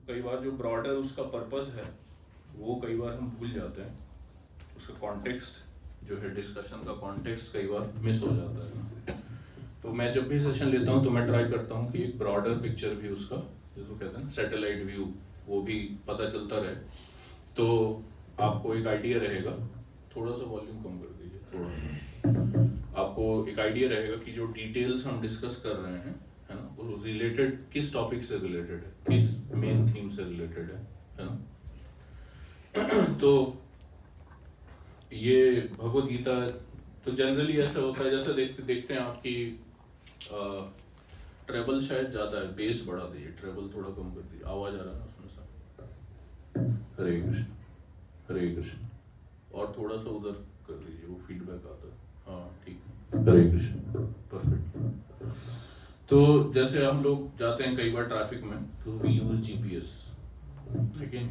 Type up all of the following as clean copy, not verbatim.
कई बार जो ब्रॉडर उसका पर्पस है वो कई बार हम भूल जाते हैं, उसका कॉन्टेक्स्ट जो है, डिस्कशन का कॉन्टेक्स्ट कई बार मिस हो जाता है। तो मैं जब भी सेशन लेता हूँ तो मैं ट्राई करता हूँ कि एक ब्रॉडर पिक्चर भी उसका, जिसको कहते हैं सैटेलाइट व्यू, वो भी पता चलता रहे, तो आपको एक आइडिया रहेगा। थोड़ा सा वॉल्यूम कम कर दीजिए, थोड़ा सा। आपको एक आइडिया रहेगा कि जो डिटेल्स हम डिस्कस कर रहे हैं, है ना, वो रिलेटेड किस टॉपिक से रिलेटेड है, किस मेन थीम से रिलेटेड है ना। तो ये भगवत गीता, तो जनरली ऐसा होता है, जैसे देखते देखते हैं आपकी ट्रेबल शायद ज़्यादा है, बेस बढ़ा दीजिए, ट्रेबल थोड़ा कम कर दीजिए, आवाज़ आ रहा है ना उसमें से। हरे कृष्ण, हरे कृष्ण। और थोड़ा सा उधर कर लीजिए, वो फीडबैक आता है। हाँ ठीक है, हरे कृष्ण, परफेक्ट। तो जैसे हम लोग जाते हैं कई बार ट्रैफिक में, तो वी यूज जीपीएस, ठीक है।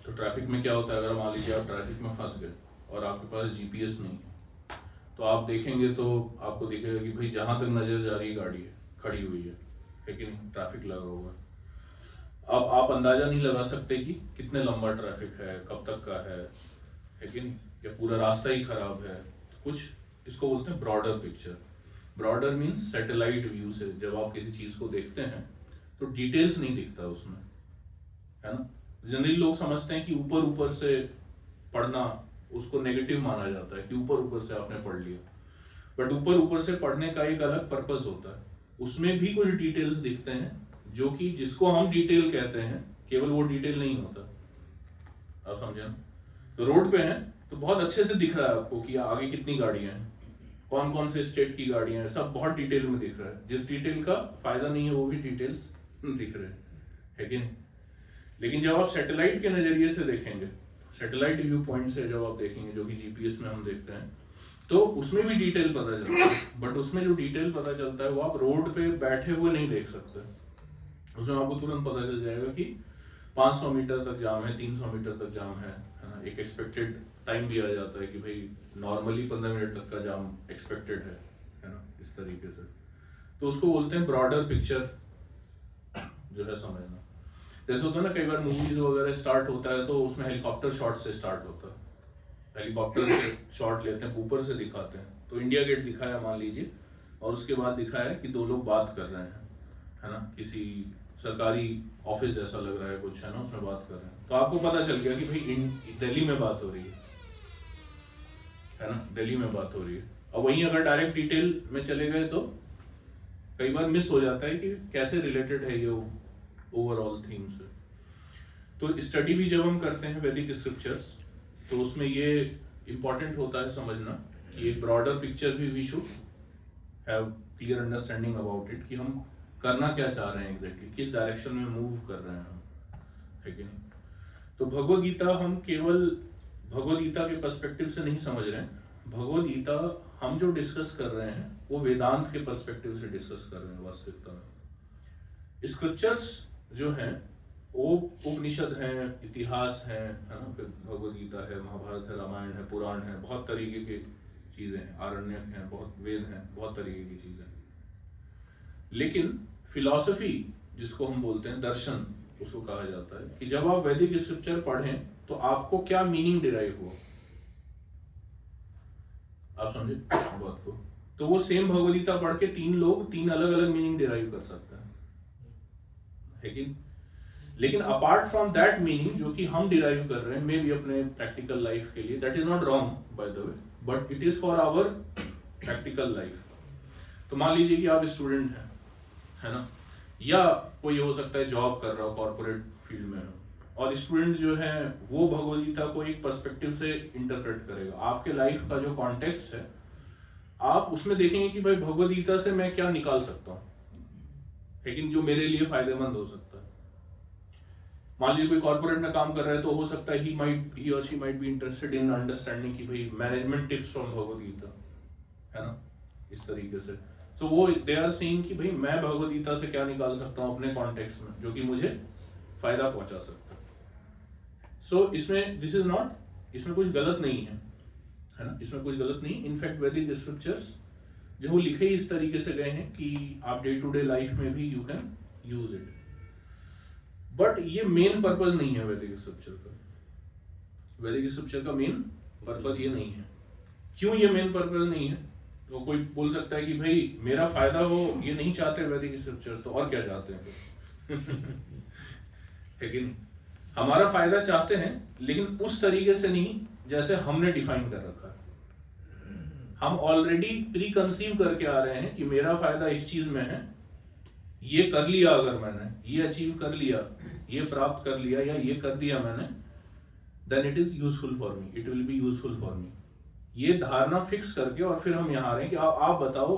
तो ट्रैफिक में क्या होता है, अगर मान लीजिए आप ट्रैफिक में फंस गए और आपके पास जीपीएस नहीं है, तो आप देखेंगे तो आपको दिखेगा कि भाई जहाँ तक नज़र जा रही है गाड़ी है, खड़ी हुई है कि नहीं, ट्रैफिक लगा हुआ है। अब आप अंदाजा नहीं लगा सकते कि कितने लंबा ट्रैफिक है, कब तक का है कि नहीं, या पूरा रास्ता ही खराब है। तो कुछ इसको बोलते हैं broader picture. Broader means satellite view से जब आप किसी चीज़ को देखते हैं तो डिटेल्स नहीं दिखता उसमें, है ना। जनरली लोग समझते हैं कि ऊपर ऊपर से पढ़ना उसको नेगेटिव माना जाता है, कि ऊपर ऊपर से आपने पढ़ लिया, बट ऊपर ऊपर से पढ़ने का एक अलग पर्पस होता है, उसमें भी कुछ डिटेल्स दिखते हैं, जो कि जिसको हम डिटेल कहते हैं, केवल वो डिटेल नहीं होता, आप समझे ना। तो रोड पे हैं तो बहुत अच्छे से दिख रहा है आपको कि आगे कितनी गाड़ियां हैं, कौन कौन से स्टेट की गाड़ियां हैं, सब बहुत डिटेल में दिख रहा है। जिस डिटेल का फायदा नहीं है वो भी डिटेल्स दिख रहे हैं, है कि नहीं। लेकिन जब आप सैटेलाइट के नजरिए से देखेंगे, सैटेलाइट व्यू पॉइंट से जब आप देखेंगे, जो कि जीपीएस में हम देखते हैं, तो उसमें भी डिटेल पता चलता है, बट उसमें जो डिटेल पता चलता है वो आप रोड पे बैठे हुए नहीं देख सकते। उसमें आपको तुरंत पता चल जाएगा कि 500 मीटर तक जाम है, 300 मीटर तक जाम है ना। एक एक्सपेक्टेड टाइम भी आ जाता है कि भाई नॉर्मली 15 मिनट तक का जाम एक्सपेक्टेड है ना, इस तरीके से। तो उसको बोलते हैं ब्रॉडर पिक्चर जो है समझना। जैसे होता है ना, कई बार मूवीज वगैरह स्टार्ट होता है तो उसमें हेलीकॉप्टर शॉट से स्टार्ट होता है, हेलीकॉप्टर से शॉट लेते हैं, ऊपर से दिखाते हैं। तो इंडिया गेट दिखाया मान लीजिए, और उसके बाद दिखाया कि दो लोग बात कर रहे हैं, है ना, किसी सरकारी ऑफिस जैसा लग रहा है कुछ, है ना, उसमें बात कर रहे हैं। तो आपको पता चल गया कि भाई दिल्ली में बात हो रही है ना, दिल्ली में बात हो रही है। और वहीं अगर डायरेक्ट डिटेल में चले गए तो कई बार मिस हो जाता है कि कैसे रिलेटेड है ये ओवरऑल थीम से। तो स्टडी भी जब हम करते हैं वैदिक स्क्रिप्चर्स, तो उसमें ये इंपॉर्टेंट होता है समझना कि एक ब्रॉडर पिक्चर भी we should have clear understanding about it, कि हम करना क्या चाह रहे हैं एग्जैक्टली, किस डायरेक्शन में मूव कर रहे हैं हम, है कि नहीं। तो भगवद गीता हम केवल भगवद गीता के पर्सपेक्टिव से नहीं समझ रहे हैं। भगवद गीता हम जो डिस्कस कर रहे हैं वो वेदांत के पर्सपेक्टिव से डिस्कस कर रहे हैं वास्तविकता में। स्क्रिप्चर्स जो हैं वो उपनिषद हैं, इतिहास है ना, फिर भगवद गीता है, महाभारत है, रामायण है, पुराण है, बहुत तरीके की चीज़ें हैं, आरण्यक हैं, बहुत वेद हैं, बहुत तरीके की चीज़ें। लेकिन फिलॉसफी जिसको हम बोलते हैं, दर्शन उसको कहा जाता है, कि जब आप वैदिक स्क्रिप्चर पढ़ें तो आपको क्या मीनिंग डिराइव हुआ, आप समझे बात को। तो वो सेम भगवद गीता पढ़ के तीन लोग तीन अलग अलग मीनिंग डिराइव कर सकते हैं, है कि। लेकिन अपार्ट फ्रॉम दैट मीनिंग जो कि हम डिराइव कर रहे हैं मे बी अपने प्रैक्टिकल लाइफ के लिए, that is not wrong by the way, but it is for our practical life. तो मान लीजिए कि आप स्टूडेंट हैं, है ना, या कोई हो सकता है जॉब कर रहा हो, कॉर्पोरेट फील्ड में हो, और स्टूडेंट जो है वो भगवद गीता को एक पर्सपेक्टिव से इंटरप्रेट करेगा। आपके लाइफ का जो कॉन्टेक्स्ट है, आप उसमें देखेंगे कि भाई भगवद गीता से मैं क्या निकाल सकता हूँ, लेकिन जो मेरे लिए फायदेमंद हो सकता है। मान लीजिए कोई कॉर्पोरेट में काम कर रहा है, तो हो सकता है ही और she might be interested in understanding कि भाई management tips from Bhagavad Gita, है ना, इस तरीके से। सो वो दे आर सेइंग कि भाई मैं भगवद गीता से क्या निकाल सकता हूँ अपने कॉन्टेक्स्ट में जो कि मुझे फायदा पहुंचा सकता है। सो इसमें दिस इज नॉट, इसमें कुछ गलत नहीं है ना, इसमें कुछ गलत नहीं। इनफैक्ट वैदिक स्क्रिप्चर्स जो वो लिखे इस तरीके से गए हैं कि आप डे टू डे लाइफ में भी you can use it. But ये मेन पर्पज नहीं है वैदिक स्क्रिप्चर का। वैदिक स्क्रिप्चर का मेन पर्पज ये नहीं है। क्यों ये मेन पर्पज नहीं है? तो कोई बोल सकता है कि भाई मेरा फायदा हो ये नहीं चाहते वैदिक स्क्रिप्चर्स, तो और क्या चाहते हैं? है कि नहीं? हमारा फायदा चाहते हैं, लेकिन उस तरीके से नहीं जैसे हमने डिफाइन कर रखा है। हम ऑलरेडी प्री कंसीव करके आ रहे हैं कि मेरा फायदा इस चीज में है, ये कर लिया, अगर मैंने ये अचीव कर लिया, ये प्राप्त कर लिया या ये कर दिया मैंने, then it is useful for me, it will be useful for me. ये धारणा फिक्स करके और फिर हम यहाँ आ रहे हैं कि आप बताओ,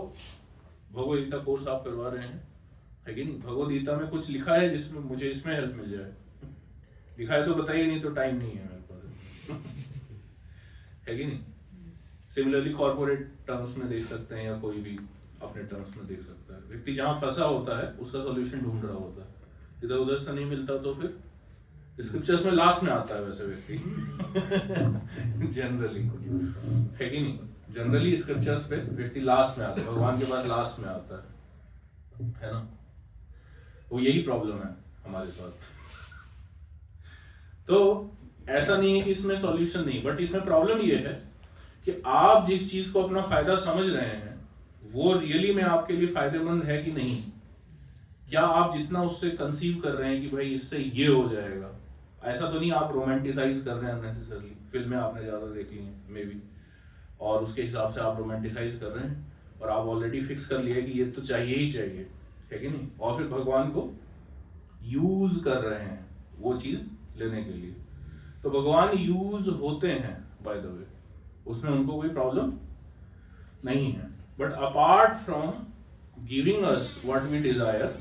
भगवद गीता कोर्स आप करवा रहे हैं, है कि नहीं? भगवद गीता में कुछ लिखा है जिसमें मुझे इसमें हेल्प मिल जाए? लिखा है तो बताइए, नहीं तो टाइम नहीं है मेरे पास। है कि नहीं? सिमिलरली कॉर्पोरेट टर्म्स में देख सकते हैं या कोई भी अपने टर्म्स में देख सकता है। व्यक्ति जहाँ फंसा होता है उसका सॉल्यूशन ढूंढ रहा होता है, इधर उधर से नहीं मिलता तो फिर स्क्रिप्चर्स में लास्ट में आता है वैसे व्यक्ति। जनरली, है कि नहीं? जनरली स्क्रिप्चर्स पे व्यक्ति लास्ट में आता है, भगवान के पास लास्ट में आता है ना? वो यही प्रॉब्लम है हमारे साथ। तो ऐसा नहीं है कि इसमें सॉल्यूशन नहीं, बट इसमें प्रॉब्लम ये है कि आप जिस चीज को अपना फायदा समझ रहे हैं वो रियली में आपके लिए फायदेमंद है कि नहीं। क्या आप जितना उससे कंसीव कर रहे हैं कि भाई इससे ये हो जाएगा, ऐसा तो नहीं आप रोमांटिसाइज कर रहे हैं नेसेसरली। फिल्में आपने ज्यादा देख ली हैं मे बी, और उसके हिसाब से आप रोमांटिसाइज कर रहे हैं, और आप ऑलरेडी फिक्स कर लिए कि ये तो चाहिए ही चाहिए, है कि नहीं? और फिर भगवान को यूज कर रहे हैं वो चीज लेने के लिए। तो भगवान यूज होते हैं बाय द वे, उसमें उनको कोई प्रॉब्लम नहीं है। But apart from giving us what we desire,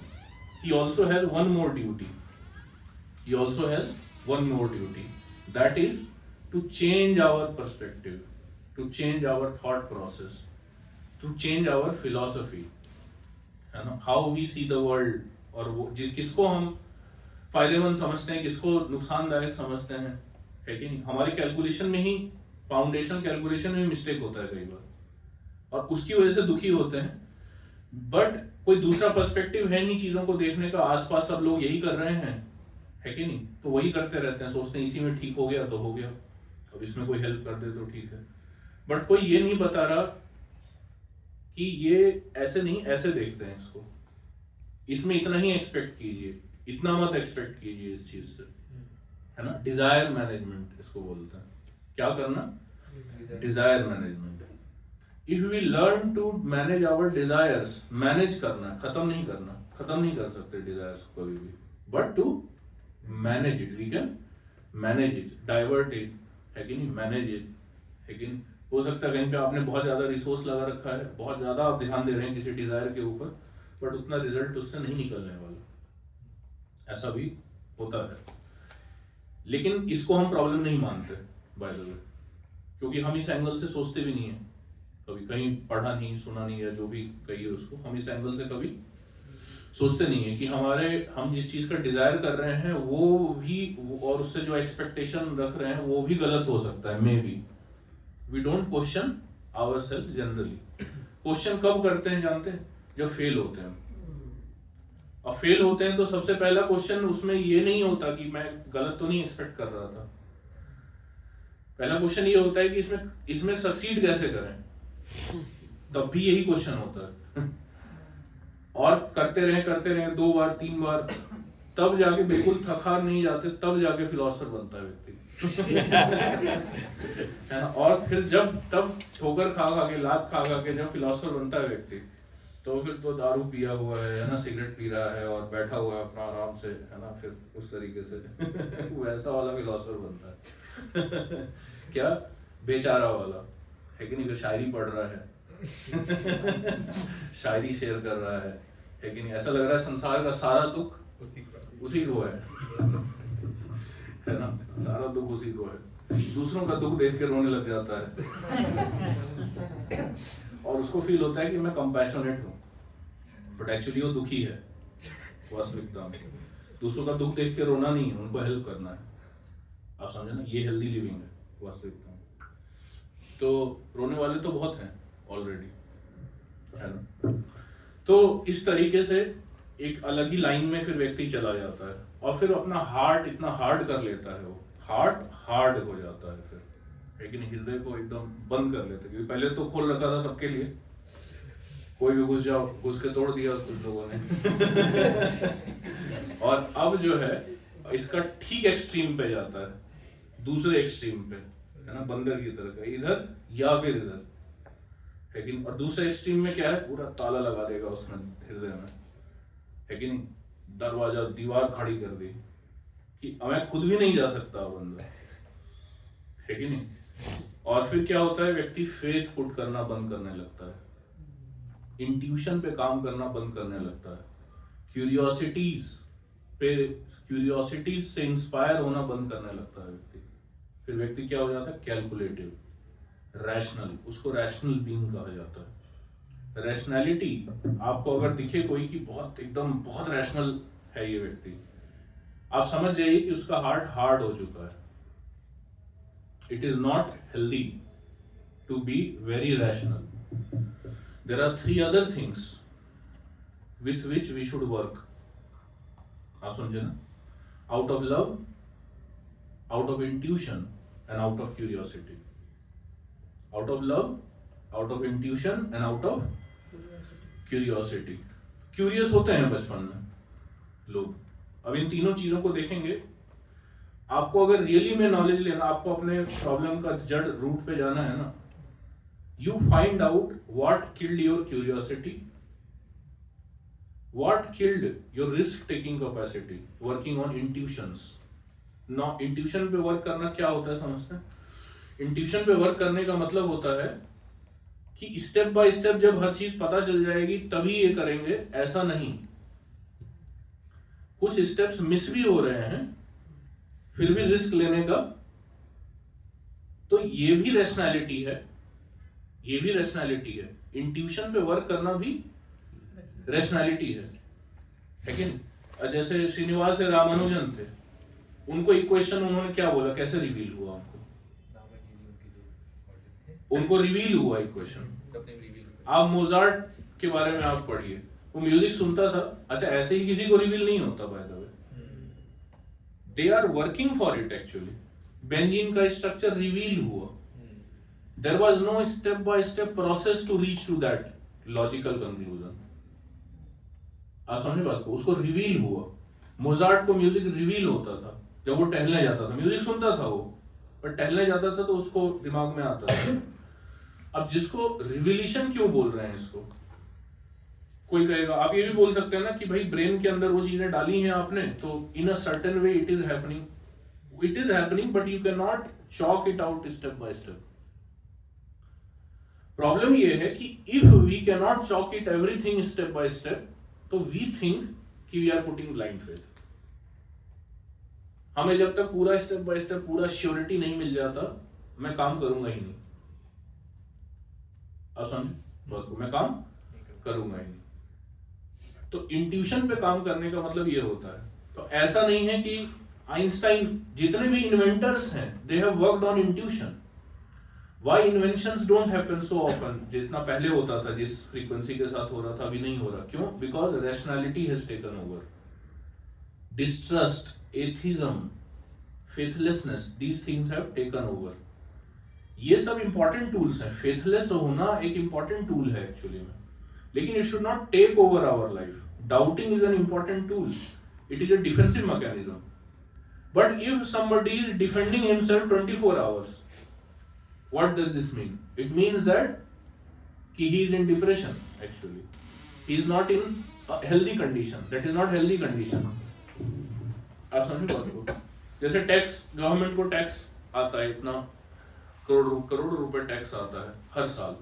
he also has one more duty. He also has one more duty. That is to change our perspective, to change our thought process, to change our philosophy. है ना? How we see the world, और वो किसको हम फायदेमंद समझते हैं, किसको नुकसानदायक समझते हैं, है कि नहीं? हमारी कैलकुलेशन में ही, फाउंडेशन कैलकुलेशन में मिस्टेक होता है कई बार, और उसकी वजह से दुखी होते हैं। बट कोई दूसरा पर्सपेक्टिव है नहीं चीजों को देखने का, आसपास सब लोग यही कर रहे हैं, है कि नहीं? तो वही करते रहते हैं, सोचते हैं इसी में ठीक हो गया तो हो गया, अब इसमें कोई हेल्प कर दे तो ठीक है। बट कोई ये नहीं बता रहा कि ये ऐसे नहीं, ऐसे देखते हैं इसको, इसमें इतना ही एक्सपेक्ट कीजिए, इतना मत एक्सपेक्ट कीजिए इस चीज से, है ना? डिजायर मैनेजमेंट इसको बोलते हैं। क्या करना? Desire management. If we learn to manage our desires, manage करना, खत्म नहीं करना, खत्म नहीं कर सकते डिजायर्स को कभी भी, but to manage it, we can manage it, divert it, है कि नहीं? मैनेज इट, है कि नहीं? हो सकता है कहीं पे आपने बहुत ज्यादा रिसोर्स लगा रखा है, बहुत ज्यादा आप ध्यान दे रहे हैं किसी डिजायर के ऊपर, बट उतना रिजल्ट उससे नहीं निकलने वाला, ऐसा भी होता है। लेकिन इसको हम प्रॉब्लम नहीं मानते बाय द वे, क्योंकि हम इस एंगल से सोचते भी नहीं है, कभी कहीं पढ़ा नहीं, सुना नहीं, या जो भी कहिए उसको, हम इस एंगल से कभी सोचते नहीं है कि हम जिस चीज का डिजायर कर रहे हैं वो भी, और उससे जो एक्सपेक्टेशन रख रहे हैं वो भी गलत हो सकता है, maybe. We don't question ourselves generally. Question कब करते हैं जानते हैं? जब फेल होते हैं। अब फेल होते हैं तो सबसे पहला क्वेश्चन उसमें ये नहीं होता कि मैं गलत तो नहीं एक्सपेक्ट कर रहा था, पहला क्वेश्चन ये होता है कि इसमें सक्सीड कैसे करें, तब भी यही क्वेश्चन होता है। और करते रहे 2 बार 3 बार, तब जाके बिल्कुल थक हार नहीं जाते, तब जाके फिलोसोफर बनता है व्यक्ति। है ना? और फिर तब ठोकर खा के, लात खा के जब फिलोसोफर बनता है व्यक्ति, तो फिर तो दारू पिया हुआ है ना, सिगरेट पी रहा है और बैठा हुआ है अपना आराम से, है ना? फिर उस तरीके से वैसा वाला फिलोसोफर बनता है। क्या बेचारा वाला, है कि नहीं? फिर शायरी पढ़ रहा है, शायरी शेयर कर रहा है कि नहीं? ऐसा लग रहा है संसार का सारा दुख उसी को है ना? सारा दुख उसी को है, दूसरों का दुख देख के रोने लग जाता है। और उसको फील होता है कि मैं कंपैशनेट हूँ, बट एक्चुअली वो दुखी है वास्तविकता में। दूसरों का दुख देख के रोना नहीं है, उनको हेल्प करना है। आप समझे ना? ये हेल्दी लिविंग है वास्तविकता में। तो रोने वाले तो बहुत हैं ऑलरेडी, है ना? तो इस तरीके से एक अलग ही लाइन में फिर व्यक्ति चला जाता है, और फिर अपना हार्ट इतना हार्ड कर लेता है, वो हार्ट हार्ड हो जाता है फिर, लेकिन हृदय को एकदम बंद कर लेता है, क्योंकि पहले तो खोल रखा था सबके लिए, कोई भी घुस के तोड़ दिया कुछ लोगों ने और अब जो है इसका ठीक एक्सट्रीम पे जाता है, दूसरे एक्सट्रीम पे, है ना, बंदर की तरह का, इधर या फिर इधर, लेकिन और दूसरे एक्सट्रीम में क्या है, पूरा ताला लगा देगा उसमें हृदय में, है कि नहीं, दरवाजा दीवार खड़ी कर दी कि मैं खुद भी नहीं जा सकता बंदा, है कि नहीं। और फिर क्या होता है, व्यक्ति फेथ पुट करना बंद करने लगता है, इंट्यूशन पे काम करना बंद करने लगता है, क्यूरियोसिटीज से इंस्पायर होना बंद करने लगता है व्यक्ति। फिर व्यक्ति क्या हो जाता है, कैलकुलेटिव, रैशनल, उसको रैशनल बीइंग कहा जाता है। रैशनैलिटी आपको अगर दिखे कोई कि बहुत एकदम बहुत रैशनल है ये व्यक्ति, आप समझ जाइए कि उसका हार्ट हार्ड हो चुका है। It is not healthy to be very rational. There are 3 other things with which we should work. आप समझे ना? Out of love, out of intuition, and out of curiosity. Out of love, out of intuition, and out of curiosity. Curious होते हैं बचपन में लोग। अब इन तीनों चीजों को देखेंगे। आपको अगर रियली में नॉलेज लेना, आपको अपने प्रॉब्लम का जड़ रूट पे जाना है ना, you find out what killed your curiosity, what killed your risk taking capacity, working on intuitions. Now intuition पे वर्क करना क्या होता है समझते हैं? इंट्यूशन पे वर्क करने का मतलब होता है कि स्टेप बाय स्टेप जब हर चीज पता चल जाएगी तभी ये करेंगे, ऐसा नहीं। कुछ स्टेप्स मिस भी हो रहे हैं फिर भी रिस्क लेने का, तो ये भी रैशनैलिटी है, ये भी रैशनैलिटी है। इंट्यूशन पे वर्क करना भी रैशनैलिटी है कि नहीं? जैसे श्रीनिवास रामानुजन थे, उनको इक्वेशन उन्होंने क्या बोला, कैसे रिवील हुआ उनको रिवील हुआ इक्वेशन। आप मोजार्ट के बारे में आप पढ़िए, वो म्यूजिक सुनता था, अच्छा ऐसे ही किसी को रिवील नहीं होता, by the way they are working for it. Actually benzene का स्ट्रक्चर रिवील हुआ, there was no step by step process to reach to that logical conclusion. आप समझे बात को? उसको रिवील हुआ। मोजार्ट को म्यूजिक रिवील होता था जब वो टहलने जाता था, म्यूजिक सुनता था वो, पर टहलने जाता था तो उसको दिमाग में आता था। अब जिसको रिविलेशन क्यों बोल रहे हैं इसको? कोई कहेगा, आप ये भी बोल सकते हैं ना कि भाई ब्रेन के अंदर वो चीजें डाली हैं आपने, तो in a certain way it is happening, but you can not chalk it out step by step. Problem ये है कि if we can not chalk it everything step by step, तो वी थिंक कि we are putting blind faith. हमें जब तक पूरा step by step पूरा श्योरिटी नहीं मिल जाता, मैं काम करूंगा ही नहीं। आप समझे बात को? मैं काम करूंगा ही नहीं। तो इंट्यूशन पे काम करने का मतलब ये होता है। तो ऐसा नहीं है कि आइंस्टाइन, जितने भी इन्वेंटर्स हैं, they have worked on intuition. Why inventions don't happen so often? जितना पहले होता था, जिस फ्रीक्वेंसी के साथ हो रहा था, अभी नहीं हो रहा। क्यों? Because rationality has taken over. Distrust, atheism, faithlessness, these things have taken over. ये सब important tools हैं। Faithless होना एक important tool है actually में, लेकिन it should not take over our life. Doubting is an important tool. It is a defensive mechanism. But if somebody is defending himself 24 hours, what does this mean? It means that he is in depression actually. He is not in a healthy condition. That is not healthy condition. आप समझे बात को? जैसे tax, government को tax आता है, इतना करोड़ रुपए टैक्स आता है हर साल,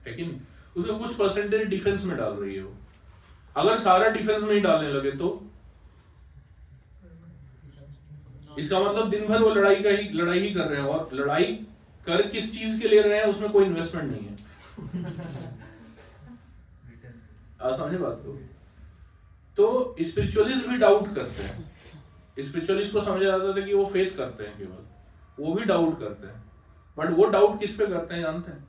है कि नहीं? उसमें कुछ परसेंटेज डिफेंस में डाल रही है वो। अगर सारा डिफेंस में ही डालने लगे तो इसका मतलब दिन भर वो लड़ाई ही कर रहे हैं, और लड़ाई कर किस चीज के ले रहे हैं, उसमें कोई इन्वेस्टमेंट नहीं है। आप समझे बात को? तो स्पिरिचुअलिस्ट भी डाउट करते हैं। स्पिरिचुअलिस्ट को समझा जाता था कि वो फेथ करते हैं केवल, वो भी डाउट करते हैं। बट वो डाउट किस पे करते हैं जानते हैं?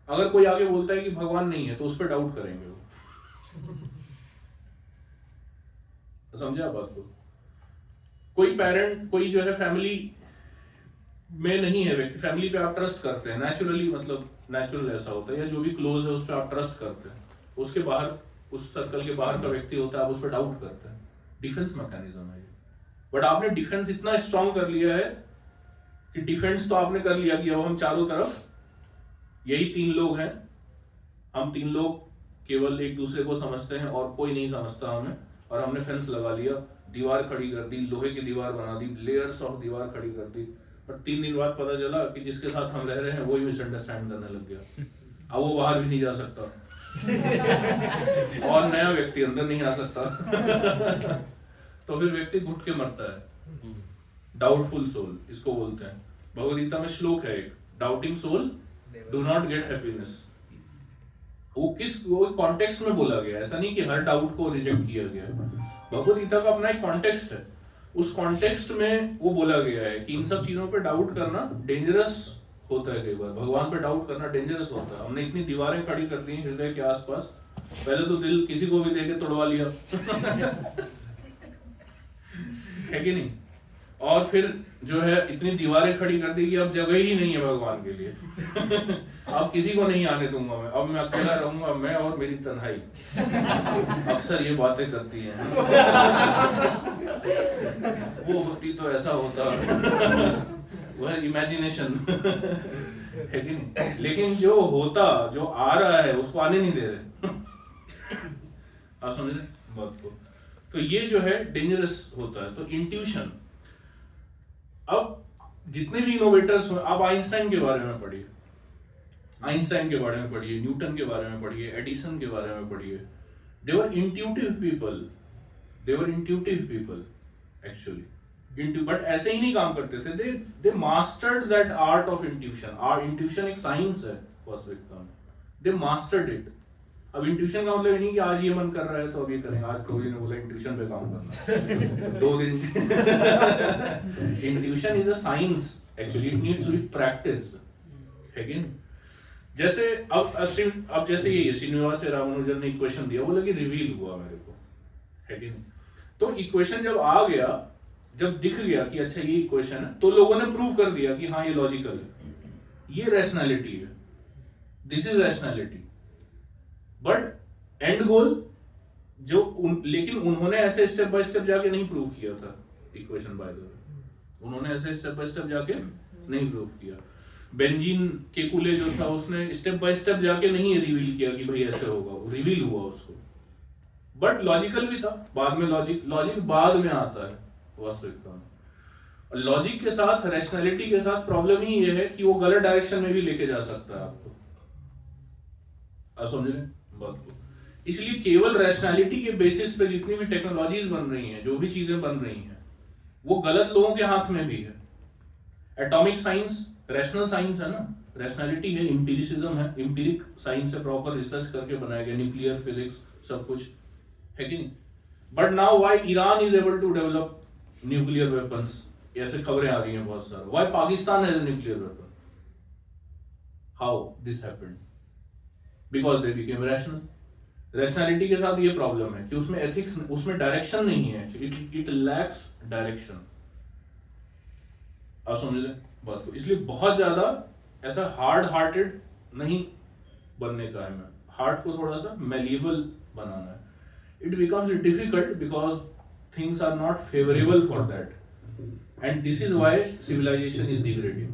अगर कोई आगे बोलता है कि भगवान नहीं है, तो उस पर डाउट करेंगे वो। समझे आप बात को? कोई पेरेंट, कोई जो है फैमिली में नहीं है व्यक्ति, फैमिली पे आप ट्रस्ट करते हैं नेचुरली, मतलब नेचुरल ऐसा होता है, या जो भी क्लोज है उस पर आप ट्रस्ट करते हैं, उसके बाहर, उस सर्कल के बाहर का व्यक्ति होता है, आप उस पर डाउट करते हैं। डिफेंस मैकेनिज्म है ये। बट आपने डिफेंस इतना स्ट्रांग कर लिया है कि डिफेंस तो आपने कर लिया कि अब हम चारों तरफ यही 3 लोग हैं, हम 3 लोग केवल एक दूसरे को समझते हैं और कोई नहीं समझता हमें, और हमने फेंस लगा लिया, दीवार खड़ी कर दी, लोहे की दीवार बना दी, लेयर्स ऑफ दीवार खड़ी कर दी। पर 3 दिन बाद पता चला कि जिसके साथ हम रह रहे हैं वही मिसअंडरस्टैंड करने लग गया, अब वो बाहर भी नहीं जा सकता और नया व्यक्ति अंदर नहीं आ सकता तो फिर व्यक्ति घुट के मरता है। डाउटफुल सोल इसको बोलते हैं। भगवद गीता में श्लोक है एक, doubting soul do not get happiness. वो कॉन्टेक्स्ट में बोला गया, ऐसा नहीं कि हर डाउट को रिजेक्ट किया गया। भगवद गीता का अपना एक कॉन्टेक्स्ट है, उस कॉन्टेक्स्ट में वो बोला गया है कि इन सब चीजों पे डाउट करना डेंजरस होता है। कई बार भगवान पे डाउट करना डेंजरस होता है। हमने इतनी दीवारें खड़ी कर दी हृदय के आसपास, पहले तो दिल किसी को भी देके तोड़वा लिया है कि नहीं, और फिर जो है इतनी दीवारें खड़ी कर दी कि अब जगह ही नहीं है भगवान के लिए अब किसी को नहीं आने दूंगा मैं, अब मैं अकेला रहूंगा, मैं और मेरी तन्हाई। अक्सर ये बातें करती हैं वो होती तो ऐसा होता वह इमेजिनेशन है कि नहीं, लेकिन जो होता, जो आ रहा है उसको आने नहीं दे रहे आप समझ रहे बात को। तो ये जो है डेंजरस होता है। तो इंट्यूशन, अब जितने भी इनोवेटर्स हो, आप आइंस्टाइन के बारे में पढ़िए, आइंस्टाइन के बारे में पढ़िए, न्यूटन के बारे में पढ़िए, एडिसन के बारे में पढ़िए। They were intuitive people, they were intuitive people actually, but ऐसे ही नहीं काम करते थे। They mastered that art of intuition. Intuition एक साइंस है वास्तविकता में, दे मास्टर्ड इट। अब इंट्यूशन का मतलब नहीं कि आज ये मन कर रहा है तो अब ये करेंगे। आज प्रभु जी ने बोला इंट्यूशन पे काम करना 2 दिन intuition is a science actually, it needs to be practised, है कि नहीं। जैसे अब जैसे ये श्रीनिवास रामानुजन ने इक्वेशन दिया, वो लगी रिवील हुआ मेरे को, है कि नहीं। तो इक्वेशन जब आ गया, जब दिख गया कि अच्छा ये इक्वेशन है, तो लोगों ने प्रूव कर दिया कि हाँ ये लॉजिकल है, ये रैशनैलिटी है, this is rationality. But end goal लेकिन उन्होंने ऐसे स्टेप बाय स्टेप जाके नहीं प्रूव किया था इक्वेशन, बाय द वे उन्होंने ऐसे स्टेप बाय स्टेप जाके नहीं प्रूव किया। बेंजीन केकुले जो था उसने स्टेप बाय स्टेप जाके नहीं रिवील किया कि भाई ऐसे होगा, वो रिवील हुआ उसको, बट लॉजिकल भी था। बाद में लॉजिक बाद में आता है वास्तविकता में। और लॉजिक के साथ, रैशनैलिटी के साथ प्रॉब्लम ही ये है कि वो गलत डायरेक्शन में भी लेके जा सकता है आपको, आप समझ रहे बात को। इसलिए केवल रैशनैलिटी के बेसिस पे जितनी भी टेक्नोलॉजीज बन रही हैं, जो भी चीजें बन रही हैं, वो गलत लोगों के हाथ में भी है। एटॉमिक साइंस रैशनल साइंस है ना, रैशनैलिटी है, एम्पिरिसिज्म है, एम्पिरिक साइंस है, प्रॉपर रिसर्च करके बनाया गया, न्यूक्लियर फिजिक्स सब कुछ, है कि नहीं। But now why Iran is able to develop nuclear weapons, ऐसे खबरें आ रही हैं बहुत सारी। Why Pakistan has a nuclear weapon, how this happened, because they became rational. Rationality के साथ ये प्रॉब्लम है कि उसमें एथिक्स, उसमें डायरेक्शन नहीं है, इट लैक्स डायरेक्शन, आप समझ लें बात को। इसलिए बहुत ज्यादा ऐसा हार्ड हार्टेड नहीं बनने का है, मैं हार्ट को थोड़ा सा मेलिएबल बनाना है। It becomes difficult because things are not favourable for that, and this is why civilisation is degrading,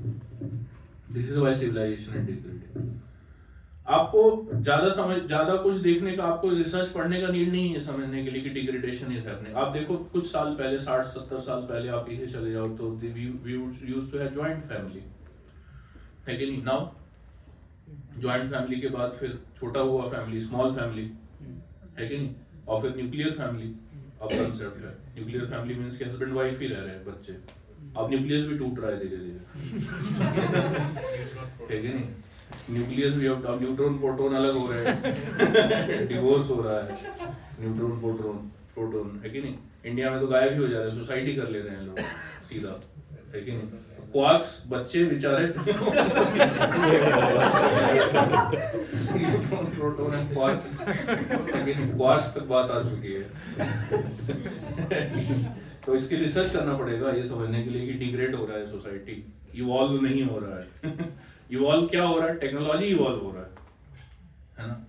this is why civilisation is degrading. आपको ज्यादा कुछ देखने का, आपको रिसर्च पढ़ने का नीड नहीं है समझने के लिए कि डिग्रेडेशन इज हैपनिंग। आप देखो कुछ साल पहले, 60-70 साल पहले आप पीछे चले जाओ तो we used to have joint family, है कि नहीं। नाउ जॉइंट फैमिली के बाद फिर छोटा हुआ फैमिली, स्मॉल फैमिली, है कि नहीं, और फिर न्यूक्लियर फैमिली अब कंसेप्ट है। न्यूक्लियर फैमिली मींस कि हस्बैंड वाइफ ही रह रहे हैं, बच्चे। अब न्यूक्लियस भी टूट रहा है धीरे धीरे, है कि नहीं। न्यूक्लियस भी अब न्यूट्रॉन प्रोटॉन अलग हो रहे हैं डिवोर्स हो रहा है, न्यूट्रॉन प्रोटॉन, है कि नहीं। इंडिया में तो गायब ही हो जा रहे हैं, सुसाइड ही कर ले रहे हैं लोग सीधा, है कि नहीं। क्वार्क्स बच्चे बेचारे न्यूट्रॉन प्रोटॉन एंड क्वार्क्स, लेकिन क्वार्क्स तक बात आ चुकी है तो इसकी रिसर्च करना पड़ेगा ये समझने के लिए कि डिग्रेड हो रहा है सोसाइटी, इवॉल्व नहीं हो रहा है। इवॉल्व क्या हो रहा है? टेक्नोलॉजी इवॉल्व हो रहा है ना?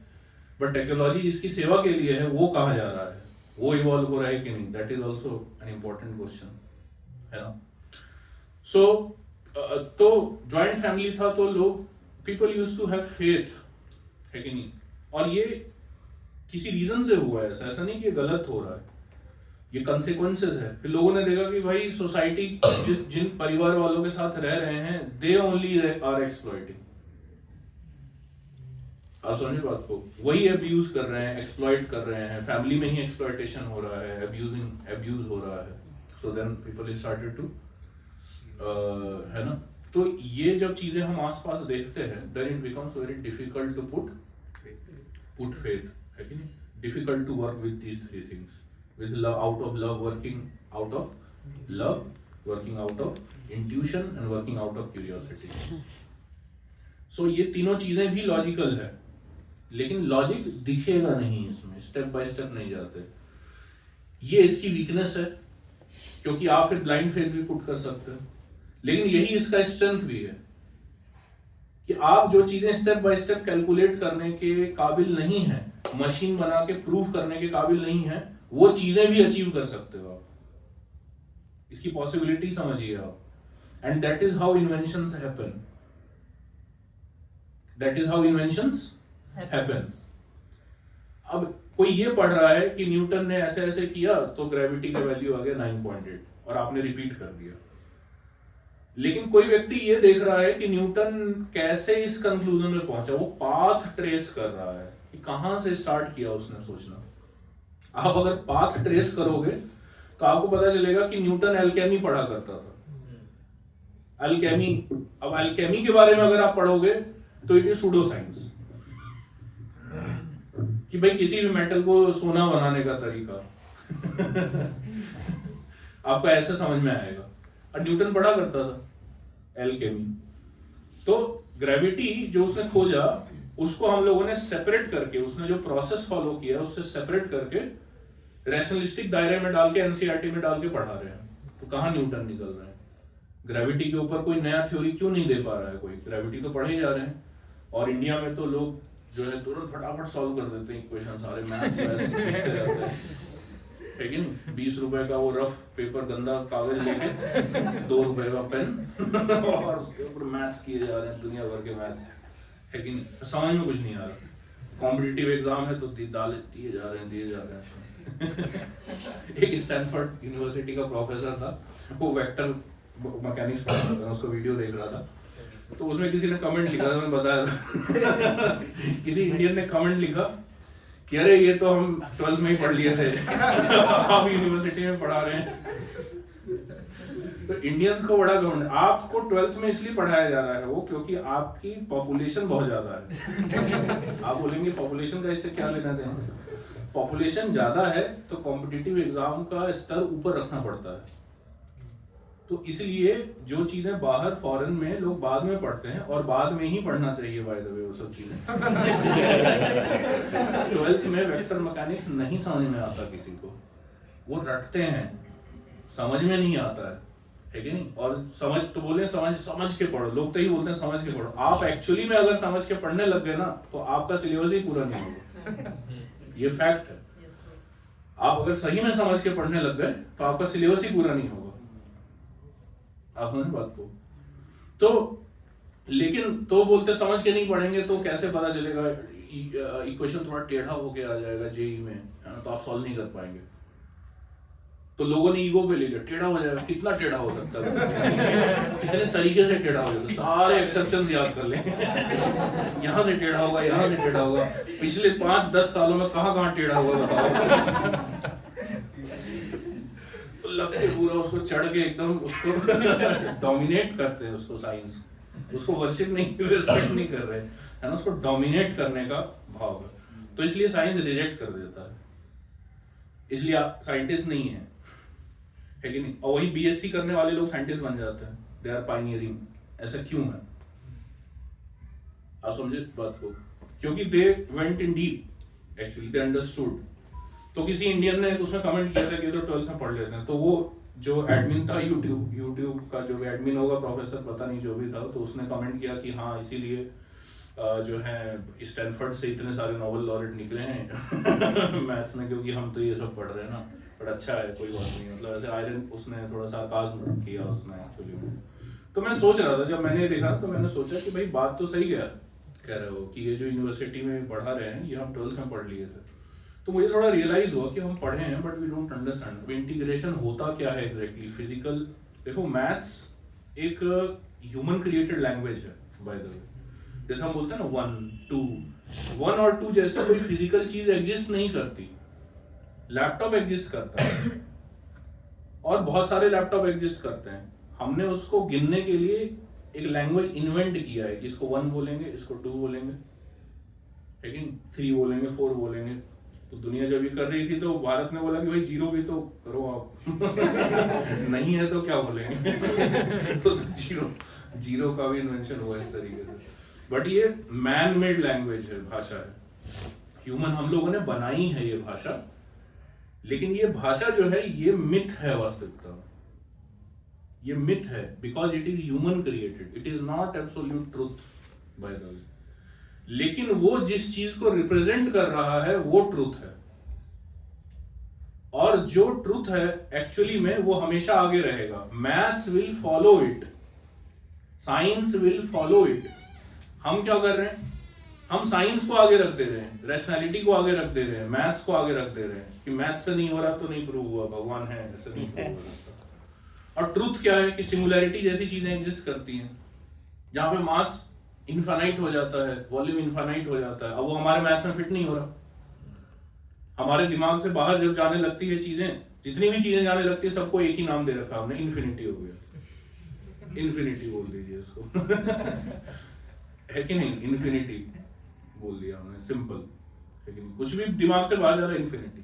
बट टेक्नोलॉजी जिसकी सेवा के लिए है वो कहाँ जा रहा है, वो इवॉल्व हो रहा है कि नहीं, that is also an important question, है ना? सो तो जॉइंट फैमिली था तो लोग, people use to have faith, है कि नहीं? और ये किसी रीजन से हुआ है, ऐसा नहीं कि गलत हो रहा है, ये कंसेक्वेंसेस है। फिर लोगों ने देखा कि भाई सोसाइटी जिन परिवार वालों के साथ रह रहे हैं, दे ओनली आर एक्सप्लॉइटिंग। आप समझे बात को? वही अब्यूज कर रहे हैं, एक्सप्लॉइट कर रहे हैं, फैमिली में ही एक्सप्लॉइटेशन हो रहा है, अब्यूज हो रहा है। So then people started to, है ना? तो ये जब चीजें हम आसपास देखते हैं, then it becomes very difficult to put faith, है कि नहीं? Difficult to work with these three things, with love, out of love, working out of love, working out of intuition and working out of curiosity. So ये तीनों चीजें भी logical है, लेकिन logic दिखेगा नहीं इसमें, स्टेप बाय स्टेप नहीं जाते। ये इसकी वीकनेस है, क्योंकि आप फिर ब्लाइंड फेथ भी पुट कर सकते हैं, लेकिन यही इसका स्ट्रेंथ भी है कि आप जो चीजें स्टेप बाय स्टेप कैलकुलेट करने के काबिल नहीं है, मशीन बना के प्रूफ करने के काबिल नहीं है, वो चीजें भी अचीव कर सकते हो आप। इसकी पॉसिबिलिटी समझिए आप। And that is how inventions happen, that is how inventions happen. अब कोई ये पढ़ रहा है कि न्यूटन ने ऐसे ऐसे किया तो ग्रेविटी का वैल्यू आ गया 9.8 और आपने रिपीट कर दिया, लेकिन कोई व्यक्ति ये देख रहा है कि न्यूटन कैसे इस कंक्लूजन में पहुंचा, वो पाथ ट्रेस कर रहा है कि कहां से स्टार्ट किया उसने सोचना। आप अगर पाथ ट्रेस करोगे तो आपको पता चलेगा कि न्यूटन एल्केमी पढ़ा करता था। एल्केमी, अब एल्केमी के बारे में अगर आप पढ़ोगे तो इट इज सूडो साइंस, कि भाई किसी भी मेटल को सोना बनाने का तरीका आपको ऐसे समझ में आएगा। और न्यूटन पढ़ा करता था एल्केमी। तो ग्रेविटी जो उसने खोजा, उसको हम लोगों ने सेपरेट करके, उसने जो प्रोसेस फॉलो किया उससे सेपरेट करके रैशनलिस्टिक दायरे में डाल के, एनसीईआरटी में डाल के पढ़ा रहे हैं। तो कहाँ न्यूटन निकल रहे हैं? ग्रेविटी के ऊपर कोई नया थ्योरी क्यों नहीं दे पा रहा है कोई? ग्रेविटी तो पढ़े ही जा रहे हैं। और इंडिया में तो लोग जो है तुरंत फटाफट सॉल्व कर देते हैं इक्वेशन, सारे मैथ्स लिखते रहते हैं, है कि नहीं? 20 रुपए का वो रफ पेपर, गंदा कागज लेके 2 रुपए का पेन और उसके ऊपर मैथ्स किए जा रहे हैं, दुनिया भर के मैथ्स, है कि नहीं? समझ में कुछ नहीं आ रहा। कॉम्पिटिटिव एग्जाम है तो दिए जा रहे हैं। एक स्टैनफोर्ड यूनिवर्सिटी का प्रोफेसर था, वो वेक्टर मैकेनिक्स पढ़ा था, उसको वीडियो देख रहा था, तो उसमें किसी ने कमेंट लिखा था, मैं बताया था किसी इंडियन ने कमेंट लिखा कि अरे ये तो हम 12th में ही पढ़ लिए थे, आप यूनिवर्सिटी में पढ़ा रहे हैं। तो इंडियंस को बड़ा घमंड, आपको 12th में इसलिए पढ़ाया जा रहा है वो क्योंकि आपकी पॉपुलेशन बहुत ज्यादा है। आप बोलेंगे पॉपुलेशन का इससे क्या लेना देना? पॉपुलेशन ज्यादा है तो कॉम्पिटिटिव एग्जाम का स्तर ऊपर रखना पड़ता है। तो इसलिए जो चीजें बाहर फॉरेन में लोग बाद में पढ़ते हैं, और बाद में ही पढ़ना चाहिए बाय द वे वो सब चीजें। 12th में वेक्टर मैकेनिक्स नहीं समझ में आता किसी को, वो रटते हैं, समझ में नहीं आता है कि नहीं? और समझ तो बोले समझ के पढ़ो, लोग तो ही बोलते हैं समझ के पढ़ो। आप एक्चुअली में अगर समझ के पढ़ने लग गए ना तो आपका सिलेबस ही पूरा नहीं होगा, ये फैक्ट है। आप अगर सही में समझ के पढ़ने लग गए तो आपका सिलेबस ही पूरा नहीं होगा। आप समझ बात को? तो लेकिन तो बोलते समझ के नहीं पढ़ेंगे तो कैसे पता चलेगा, इक्वेशन थोड़ा टेढ़ा होके आ जाएगा जेई में, तो आप सॉल्व नहीं कर पाएंगे। तो लोगों ने ईगो पे ले लिया, टेढ़ा हो जाएगा, कितना टेढ़ा हो सकता है, कितने तरीके से टेढ़ा हो जाएगा, सारे एक्सेप्शंस याद कर लें। यहाँ से टेढ़ा होगा, यहाँ से टेढ़ा होगा, पिछले 5-10 सालों में कहाँ टेढ़ा हुआ बताओ। तो लगते पूरा उसको चढ़ के एकदम उसको डोमिनेट करते हैं, उसको साइंस, उसको वर्शिप नहीं, रिस्पेक्ट नहीं कर रहे है ना, उसको डोमिनेट करने का भाव है। तो इसलिए साइंस रिजेक्ट कर देता है, इसलिए आप साइंटिस्ट नहीं है कि नहीं? और वही बीएससी करने वाले लोग साइंटिस्ट बन जाते हैं, दे आर पायनियरिंग। ऐसा क्यों है? आप समझे बात को? क्योंकि they went in deep, actually they understood. तो किसी इंडियन ने उसमें कमेंट किया था कि तो 12th में पढ़ लेते हैं, तो वो जो एडमिन था यूट्यूब का जो भी एडमिन होगा, प्रोफेसर पता नहीं जो भी था, तो उसने कमेंट किया कि हाँ इसीलिए जो है स्टैनफोर्ड से इतने सारे नोबेल लॉरेट निकले हैं मैथ्स में, क्योंकि हम तो ये सब पढ़ रहे हैं ना। बट अच्छा है, कोई बात नहीं, मतलब ऐसे आयरन उसने थोड़ा सा सार्कास्म किया उसने एक्चुअली। तो मैं सोच रहा था, जब मैंने देखा तो मैंने सोचा कि भाई बात तो सही कह रहे हो कि ये जो यूनिवर्सिटी में पढ़ा रहे हैं ये हम 12th में पढ़ लिए थे। तो मुझे थोड़ा रियलाइज हुआ कि हम पढ़े हैं but we don't understand integration होता क्या है एग्जैक्टली फिजिकल। देखो मैथ्स एक ह्यूमन क्रिएटेड लैंग्वेज है बाय द वे। जैसे हम बोलते हैं ना 1 और 2 जैसे कोई फिजिकल चीज एग्जिस्ट नहीं करती। लैपटॉप एग्जिस्ट करता है और बहुत सारे लैपटॉप एग्जिस्ट करते हैं। हमने उसको गिनने के लिए एक लैंग्वेज इन्वेंट किया है कि इसको 1 बोलेंगे, इसको 2 बोलेंगे, लेकिन 3 बोलेंगे, 4 बोलेंगे। तो दुनिया जब ये कर रही थी तो भारत ने बोला कि भाई 0 भी तो करो आप नहीं है तो क्या बोलेंगे तो जीरो का भी इन्वेंशन हुआ इस तरीके से। बट ये मैन मेड लैंग्वेज है, भाषा है, ह्यूमन हम लोगों ने बनाई है ये भाषा। लेकिन ये भाषा जो है ये मिथ है, वास्तविकता में ये मिथ है, because it is human created, it is not absolute truth bye the वे। लेकिन वो जिस चीज को रिप्रेजेंट कर रहा है वो ट्रूथ है, और जो ट्रूथ है एक्चुअली में वो हमेशा आगे रहेगा। Maths will follow it, science will follow it. हम क्या कर रहे हैं, हम साइंस को आगे रख दे रहे हैं, रैशनैलिटी को आगे रख दे रहे हैं, मैथ्स को आगे रख दे रहे हैं कि मैथ्स से नहीं हो रहा तो नहीं प्रूव हुआ, भगवान है ऐसे नहीं प्रूव हो रहा। और ट्रूथ क्या है कि सिंगुलैरिटी जैसी चीजें एग्जिस्ट करती हैं, जहां पे मास इनफाइनाइट हो जाता है, वॉल्यूम इनफाइनाइट हो जाता है। अब वो हमारे मैथ्स में फिट नहीं हो रहा। हमारे दिमाग से बाहर जब जाने लगती है चीजें, जितनी भी चीजें जाने लगती है सबको एक ही नाम दे रखा हमने, इन्फिनिटी हो गया। इन्फिनिटी बोल दीजिए उसको है कि नहीं, इन्फिनिटी बोल दिया हमने, सिंपल है कि नहीं। कुछ भी दिमाग से बाहर जा रहा है इन्फिनिटी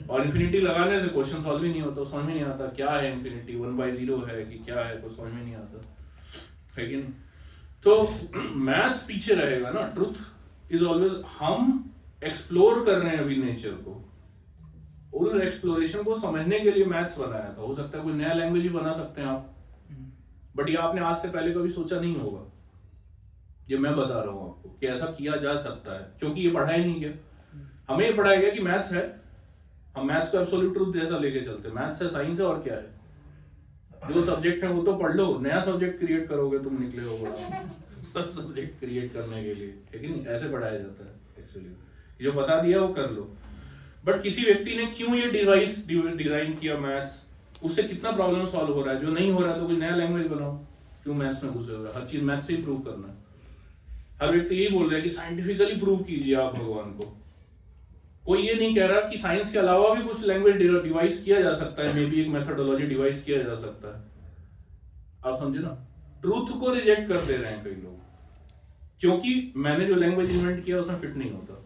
और इन्फिनिटी लगाने से क्वेश्चन सॉल्व ही नहीं होता, समझ में नहीं आता क्या है इन्फिनिटी, 1/0 है कि क्या है, कुछ समझ में नहीं आता, है कि नहीं। तो मैथ्स पीछे रहेगा ना, ट्रुथ इज ऑलवेज। हम एक्सप्लोर कर रहे हैं अभी नेचर को, उस एक्सप्लोरेशन को समझने के लिए मैथ्स बनाया था। हो सकता है कोई नया लैंग्वेज ही बना सकते हैं आप, बट ये आपने आज से पहले कभी सोचा नहीं होगा। ये मैं बता रहा हूं आपको कि ऐसा किया जा सकता है, क्योंकि ये पढ़ाया नहीं गया। हमें ये पढ़ाया गया कि मैथ्स है, हम मैथ्स को एब्सोल्यूट ट्रूथ जैसा लेके चलते हैं। मैथ्स है, साइंस है, और क्या है, जो सब्जेक्ट है वो तो पढ़ लो, नया सब्जेक्ट क्रिएट करोगे तुम, निकले हो बड़ा सब्जेक्ट क्रिएट करने के लिए, लेकिन ऐसे पढ़ाया जाता है एक्चुअली। जो बता दिया वो कर लो। बट किसी व्यक्ति ने क्यों ये डिवाइस डिजाइन किया मैथ्स, उससे कितना प्रॉब्लम सॉल्व हो रहा है। जो नहीं हो रहा तो कोई नया लैंग्वेज बनाओ, क्यों मैथ्स में घुसे हो रहा है, हर चीज मैथ्स से ही प्रूव करना है। हर व्यक्ति यही बोल रहा है कि साइंटिफिकली प्रूव कीजिए आप भगवान को। कोई ये नहीं कह रहा कि साइंस के अलावा भी कुछ लैंग्वेज डिवाइस किया जा सकता है, मे बी एक मेथोडोलॉजी डिवाइस किया जा सकता है। आप समझे ना, ट्रूथ को रिजेक्ट कर दे रहे हैं कई लोग, क्योंकि मैंने जो लैंग्वेज इन्वेंट किया उसमें फिट नहीं होता।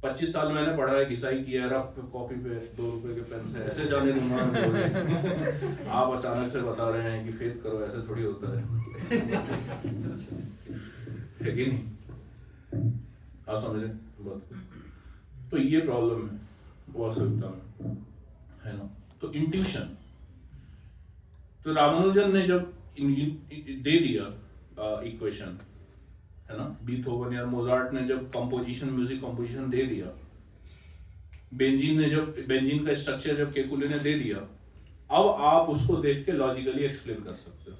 25 साल मैंने पढ़ा है, घिसाई किया, रफ कॉपी पे 2 रुपए के पेन से ऐसे जाने दूंगा आप अचानक से बता रहे हैं कि फेथ करो, ऐसे थोड़ी होता है कि नहीं, आप समझे बात। तो ये प्रॉब्लम है वास्तविकता में, है ना। तो इंट्यूशन, तो रामानुजन ने जब दे दिया इक्वेशन, है ना, बीथोवन या मोजार्ट ने जब कंपोजिशन, म्यूजिक कंपोजिशन दे दिया, बेंजीन का स्ट्रक्चर जब केकुले ने दे दिया, अब आप उसको देख के लॉजिकली एक्सप्लेन कर सकते हो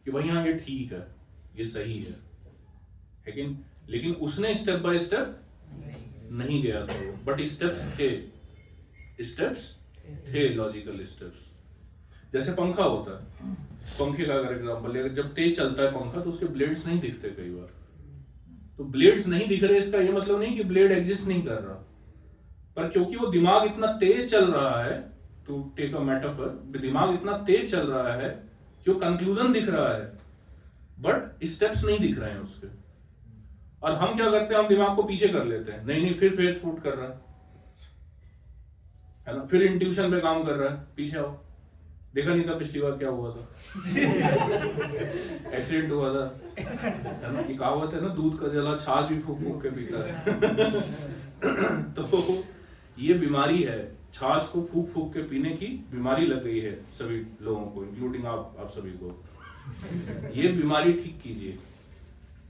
कि भाई हाँ ये ठीक है, ये सही है, लेकिन उसने स्टेप बाय स्टेप नहीं गया था वो, बट स्टेप्स थे लॉजिकल स्टेप्स। जैसे पंखा होता है, पंखे का अगर एग्जांपल ले, जब तेज चलता है पंखा तो उसके ब्लेड्स नहीं दिखते कई बार। तो ब्लेड्स नहीं दिख रहे, इसका ये मतलब नहीं कि ब्लेड एग्जिस्ट नहीं कर रहा, पर क्योंकि वो दिमाग इतना तेज चल रहा है, टू टेक अ मेटाफर, दिमाग इतना तेज चल रहा है कि वो कंक्लूजन दिख रहा है बट स्टेप्स नहीं दिख रहे हैं उसके। और हम क्या करते हैं, हम दिमाग को पीछे कर लेते हैं, नहीं फिर फेथ फूट कर रहा है ना, फिर इंट्यूशन पे काम कर रहा है, पीछे आओ, देखा नहीं था पिछली बार क्या हुआ था एक्सीडेंट हुआ था, है ना। ये कहावत है ना, दूध का जला छाछ भी फूक फूक के पीता है तो ये बीमारी है छाछ को फूक फूक के पीने की बीमारी लग गई है सभी लोगों को, इंक्लूडिंग आप सभी को। ये बीमारी ठीक कीजिए।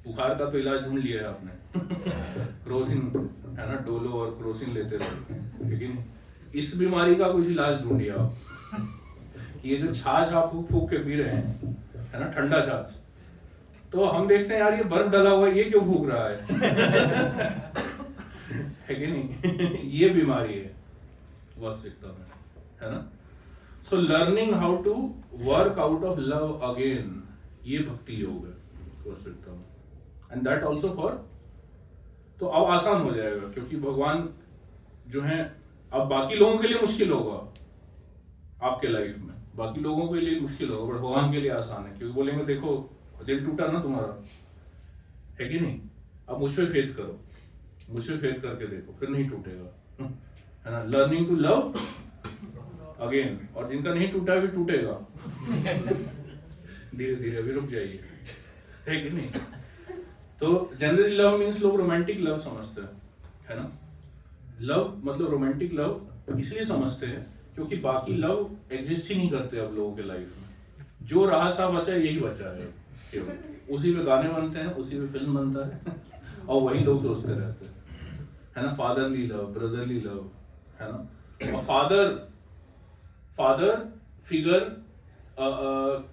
बुखार का तो इलाज ढूंढ लिया है आपने, क्रोसिन है ना, डोलो और क्रोसिन लेते रहो, लेकिन इस बीमारी का कुछ इलाज ढूंढिए आप। ये जो छाछ आप फूक फूक के पी रहे हैं, है ना, ठंडा छाछ, तो हम देखते हैं यार ये बर्फ डला हुआ है, ये क्यों फूक रहा है कि नहीं? ये बीमारी है वास्तविकता में, है ना। So learning how to work out of love again, ये भक्ति योग है वास्तविकता में। एंड दैट ऑल्सो फॉर, तो अब आसान हो जाएगा, क्योंकि भगवान जो है, अब बाकी लोगों के लिए मुश्किल होगा आपके लाइफ में, बाकी लोगों के लिए मुश्किल होगा, बट भगवान के लिए आसान है, क्योंकि बोलेंगे देखो दिल टूटा ना तुम्हारा, है कि नहीं, अब मुझ पे फेथ करो, मुझ पे फेथ करके देखो, फिर नहीं टूटेगा, है ना। लर्निंग टू लव अगेन, और जिनका नहीं टूटा भी टूटेगा धीरे धीरे, अभी रुक जाइए, है कि नहीं। तो जनरली लव मीन्स लोग रोमांटिक लव समझते हैं, है ना। लव मतलब रोमांटिक लव इसलिए समझते हैं क्योंकि बाकी लव एग्जिस्ट ही नहीं करते अब लोगों के लाइफ में। जो रहा सा बचा यही बचा है केवल, उसी पे गाने बनते हैं, उसी पे फिल्म बनता है और वही लोग सोचते रहते हैं, है ना। फादरली लव, ब्रदरली लव, है ना। और फादर फिगर,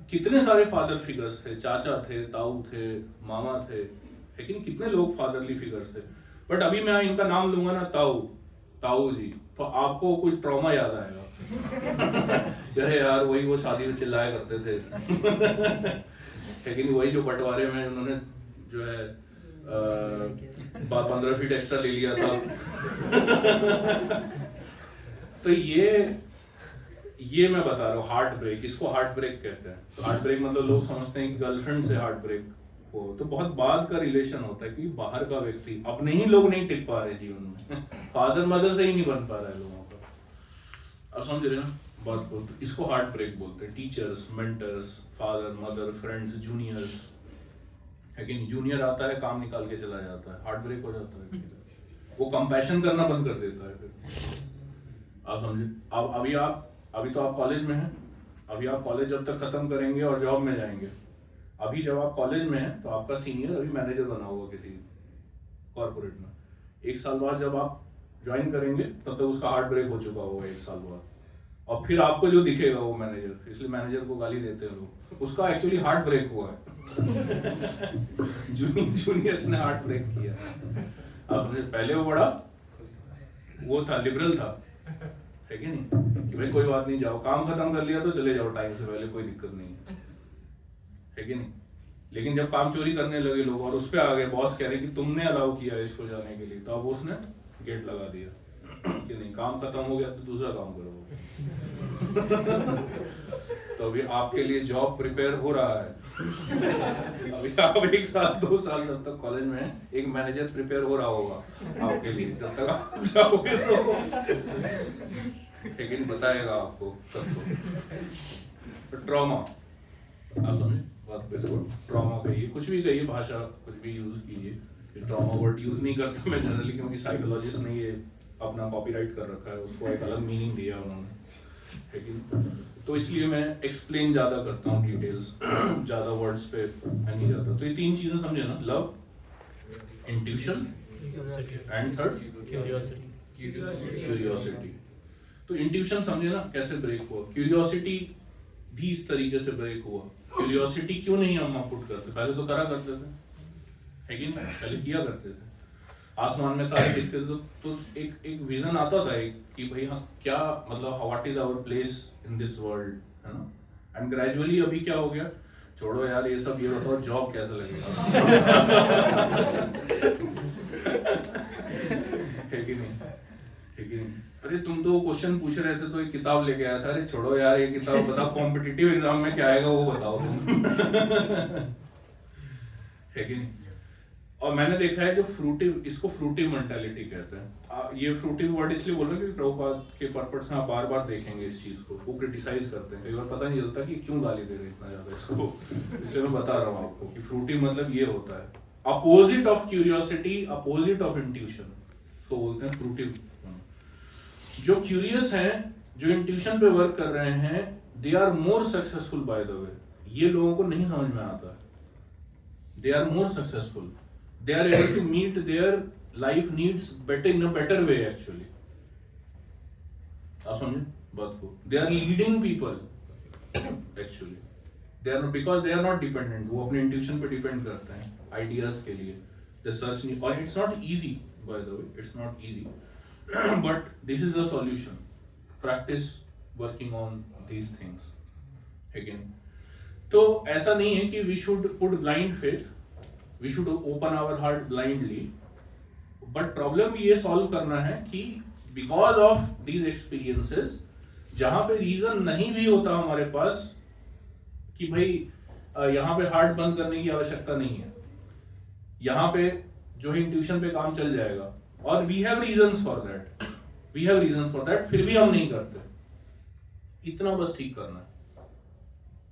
कितने सारे फादर फिगर्स थे, चाचा थे, ताऊ थे, मामा थे, लेकिन कितने लोग फादरली फिगर्स थे। बट अभी मैं इनका नाम लूंगा ना, ताऊ जी, तो आपको कुछ ट्रॉमा याद आएगा। अरे यार वही वो शादी में चिल्लाया करते थे, लेकिन वही जो बंटवारे में उन्होंने जो है 15 फीट एक्स्ट्रा ले लिया था। तो ये मैं बता रहा हूँ, हार्ट ब्रेक, इसको हार्ट ब्रेक कहते हैं। तो हार्ट ब्रेक मतलब लोग समझते हैं कि गर्लफ्रेंड से हार्ट ब्रेक हो, तो बहुत बाद का रिलेशन होता है कि बाहर का व्यक्ति, अपने ही लोग नहीं टिक पा रहे जीवन में, फादर मदर से ही नहीं बन पा रहा है लोगों का। अब समझ रहे ना बात को, तो इसको हार्ट ब्रेक बोलते हैं। Teachers, mentors, father mother, friends, juniors, है कि नहीं। जूनियर आता है काम निकाल के चला जाता है, हार्ट ब्रेक हो जाता है, वो कंपैशन करना बंद कर देता है फिर। आप समझे। अब अभी तो आप कॉलेज में हैं, अभी आप कॉलेज जब तक खत्म करेंगे और जॉब में जाएंगे, अभी जब आप कॉलेज में हैं तो आपका सीनियर अभी मैनेजर बना होगा किसी कॉर्पोरेट में। 1 साल बाद जब आप ज्वाइन करेंगे तब तक उसका हार्ट ब्रेक हो चुका होगा 1 साल बाद, और फिर आपको जो दिखेगा वो मैनेजर, इसलिए मैनेजर को गाली देते हैं लोग, उसका एक्चुअली हार्ट ब्रेक हुआ है। जूनियर्स ने हार्ट ब्रेक किया। अब पहले वो बड़ा वो था, लिबरल था, है कि नहीं, कि भाई कोई बात नहीं, जाओ काम खत्म कर लिया तो चले जाओ टाइम से पहले, कोई दिक्कत नहीं है कि नहीं। लेकिन जब काम चोरी करने लगे लोग और उस पे आ गए, बॉस कह रहे कि तुमने अलाउ किया इसको जाने के लिए, तो अब उसने गेट लगा दिया कि नहीं, काम खत्म हो गया तो दूसरा काम करो। तो अभी आपके लिए जॉब प्रिपेयर हो रहा है। अभी आप 1 साल 2 साल जब तक कॉलेज में हैं, एक मैनेजर प्रिपेयर हो रहा होगा आपके लिए, जब तक आप जाओगे तो, लेकिन बताएगा आपको सबको। ट्रॉमा, आप समझे बात को, इसको ट्रॉमा कहिए, कुछ भी कहिए, भाषा कुछ भी यूज कीजिए। ट्रॉमा वर्ड यूज नहीं करता मैं जनरली, क्योंकि साइकोलॉजिस्ट ने ये अपना कॉपीराइट कर रखा है, उसको एक अलग मीनिंग दिया उन्होंने, लेकिन तो इसलिए मैं एक्सप्लेन ज्यादा करता हूँ, डिटेल्स ज्यादा वर्ड्स पे नहीं जाता। तो ये 3 चीजें समझे ना, love, intuition and third curiosity. तो इंट्यूशन समझे ना कैसे ब्रेक हुआ, क्यूरियोसिटी भी इस तरीके से ब्रेक हुआ। क्यूरियोसिटी क्यों नहीं हम पुट करते, पहले तो करा करते थे, है कि नहीं, पहले किया करते थे। आसमान में तारे दिखते थे तो एक विजन आता था एक, कि भाई हाँ क्या मतलब, what is our place in this world, है ना। एंड ग्रेजुअली अभी क्या हो गया, छोड़ो यार ये सब, ये बताओ जॉब कैसा लगेगा। है कि नहीं, है कि नहीं। अरे तुम तो क्वेश्चन पूछ रहे थे तो एक किताब लेके आया था, अरे छोड़ो यार ये किताब, बताओ कॉम्पिटिटिव एग्जाम में क्या आएगा वो बताओ तुम। है कि नहीं। और मैंने देखा है जो फ्रूटिव, इसको फ्रूटिव मेंटालिटी कहते हैं। ये फ्रूटिव वर्ड इसलिए बोल रहे हैं क्योंकि प्रभुपाद के पर्पस में आप बार बार देखेंगे इस चीज को, वो क्रिटिसाइज करते हैं, कई बार पता नहीं चलता कि क्यों गाली दे रहे इतना ज्यादा इसको, इसलिए मैं बता रहा हूँ आपको कि फ्रूटिव मतलब ये होता है opposite of curiosity, opposite of intuition, इसको बोलते हैं फ्रूटिव। जो क्यूरियस हैं, जो इंट्यूशन पे वर्क कर रहे हैं, they are more successful by the way. ये लोगों को नहीं समझ में आता। They are more successful, they are able to meet their life needs better in a better way actually. आप समझे बात को? They are leading people actually, they are because they are not dependent. वो अपने इंट्यूशन पे depend करते हैं ideas के लिए। दे सर्च नहीं, और it's not easy by the way, it's not easy but this is the solution. Practice working on these things, है कि नहीं? तो ऐसा नहीं है कि we should put blind faith, we should open our heart blindly, but problem ये solve करना है कि बिकॉज ऑफ दीज एक्सपीरियंसेस, जहां पे रीजन नहीं भी होता हमारे पास कि भाई यहाँ पे हार्ट बंद करने की आवश्यकता नहीं है, यहाँ पे जो है इंट्यूशन पे काम चल जाएगा, और we have reasons for that, we have reasons for that, फिर भी हम नहीं करते। इतना बस ठीक करना है,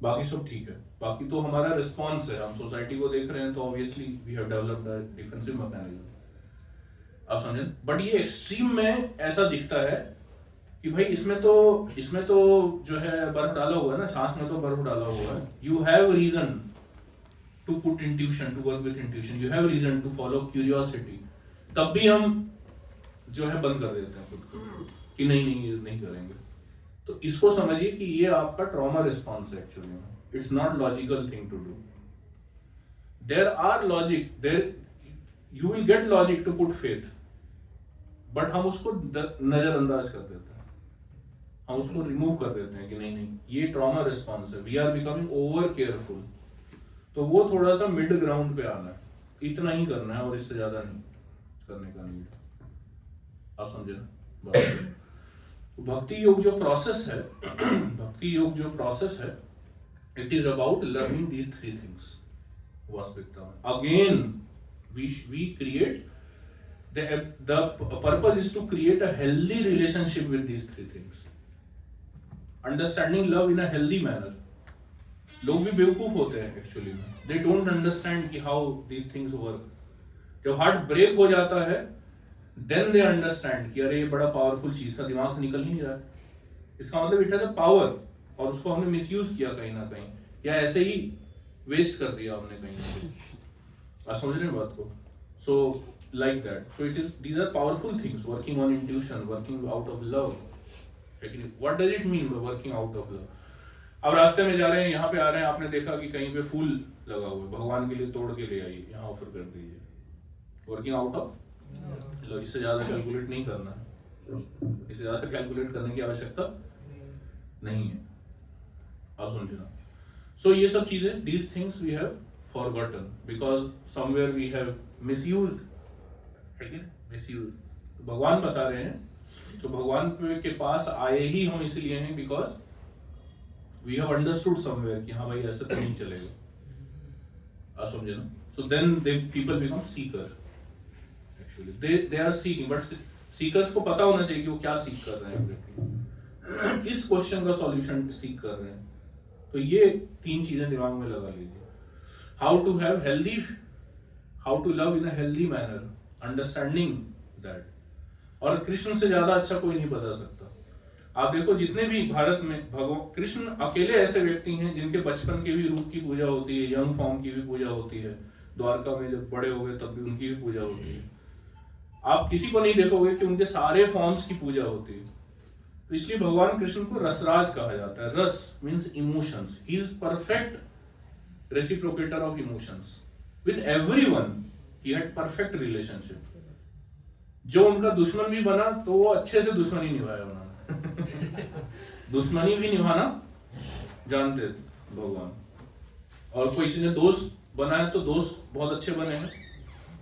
बाकी सब ठीक है। बाकी तो हमारा रिस्पॉन्स है, हम सोसाइटी को देख रहे हैं तो obviously we have developed a defensive mechanism. आप समझे? बट ये एक्सट्रीम में ऐसा दिखता है कि भाई इसमें तो जो है बर्फ डाला हुआ है ना, छाछ में तो बर्फ डाला हुआ है। You have reason to put intuition, to work with intuition, you have reason to follow curiosity, तब भी हम जो है बंद कर देते हैं खुद को कि नहीं ये नहीं करेंगे। तो इसको समझिए कि ये आपका ट्रॉमा रिस्पॉन्स है एक्चुअली में, it's not logical thing to do. There are logic, there you will get logic to put faith, but हम उसको नजरअंदाज कर देते हैं, हम उसको रिमूव कर देते हैं कि नहीं ये ट्रॉमा रिस्पॉन्स है, we are becoming over careful. तो वो थोड़ा सा मिड ग्राउंड पे आना है, इतना ही करना है और इससे ज्यादा नहीं करने का नहीं। आप समझे ना? भक्ति योग जो प्रोसेस है, भक्ति योग जो प्रोसेस है, it is about learning these three things वास्तविकता में। Again we create the purpose is to create a healthy relationship with these three things, understanding love in a healthy manner. लोग भी बेवकूफ होते हैं एक्चुअली में, they don't understand कि how these things work. जब हार्ट ब्रेक हो जाता है then they understand कि अरे ये बड़ा पावरफुल चीज था, दिमाग से निकल ही नहीं रहा है, इसका मतलब इट हैज अ पावर, और उसको हमने मिसयूज किया कहीं ना कहीं, या ऐसे ही वेस्ट कर दिया हमने कहीं ना कहीं। आप समझ रहे हैं बात को? सो like that, so it is, these are powerful things, working on intuition, working out of love. What does it mean by working out of love? अब रास्ते में जा रहे हैं, यहाँ पे आ रहे हैं, आपने देखा कि कहीं पे फूल लगा हुआ है, भगवान के लिए तोड़ के ले आइए, यहाँ ऑफर कर दीजिए, वर्किंग आउट ऑफ लव। इससे ज्यादा कैलकुलेट नहीं करना है, इससे ज्यादा कैलकुलेट करने की आवश्यकता नहीं है। आप समझे ना? सो ये सब चीजें, these things we have forgotten because somewhere we have misused, misuse. तो भगवान बता रहे हैं, तो भगवान के पास आए ही हम इसलिए हैं because we have understood somewhere कि हाँ भाई ऐसा तो नहीं चलेगा। आप समझे ना? So then they people become seeker actually, they are seeking, but seekers को पता होना चाहिए कि वो क्या सीख कर रहे हैं, किस क्वेश्चन का सॉल्यूशन सीख कर रहे हैं। तो ये तीन चीजें दिमाग में लगा लीजिए, how to have healthy, how to love in a healthy manner, understanding that. और कृष्ण से ज्यादा अच्छा कोई नहीं बता सकता। आप देखो जितने भी भारत में भगवान कृष्ण अकेले ऐसे व्यक्ति हैं जिनके बचपन के भी रूप की पूजा होती है, यंग फॉर्म की भी पूजा होती है, द्वारका में जब बड़े हो गए तब भी उनकी भी पूजा होती है। आप किसी को नहीं देखोगे कि उनके सारे फॉर्म्स की पूजा होती है। तो इसलिए भगवान कृष्ण को रसराज कहा जाता है। Ras means emotions, he is perfect reciprocator of emotions with everyone, he had perfect relationship. जो उनका दुश्मन भी बना तो वो अच्छे से दुश्मनी निभाया उन्होंने दुश्मनी भी निभाना जानते थे भगवान। और कोई किसी ने दोस्त बनाए तो दोस्त बहुत अच्छे बने हैं।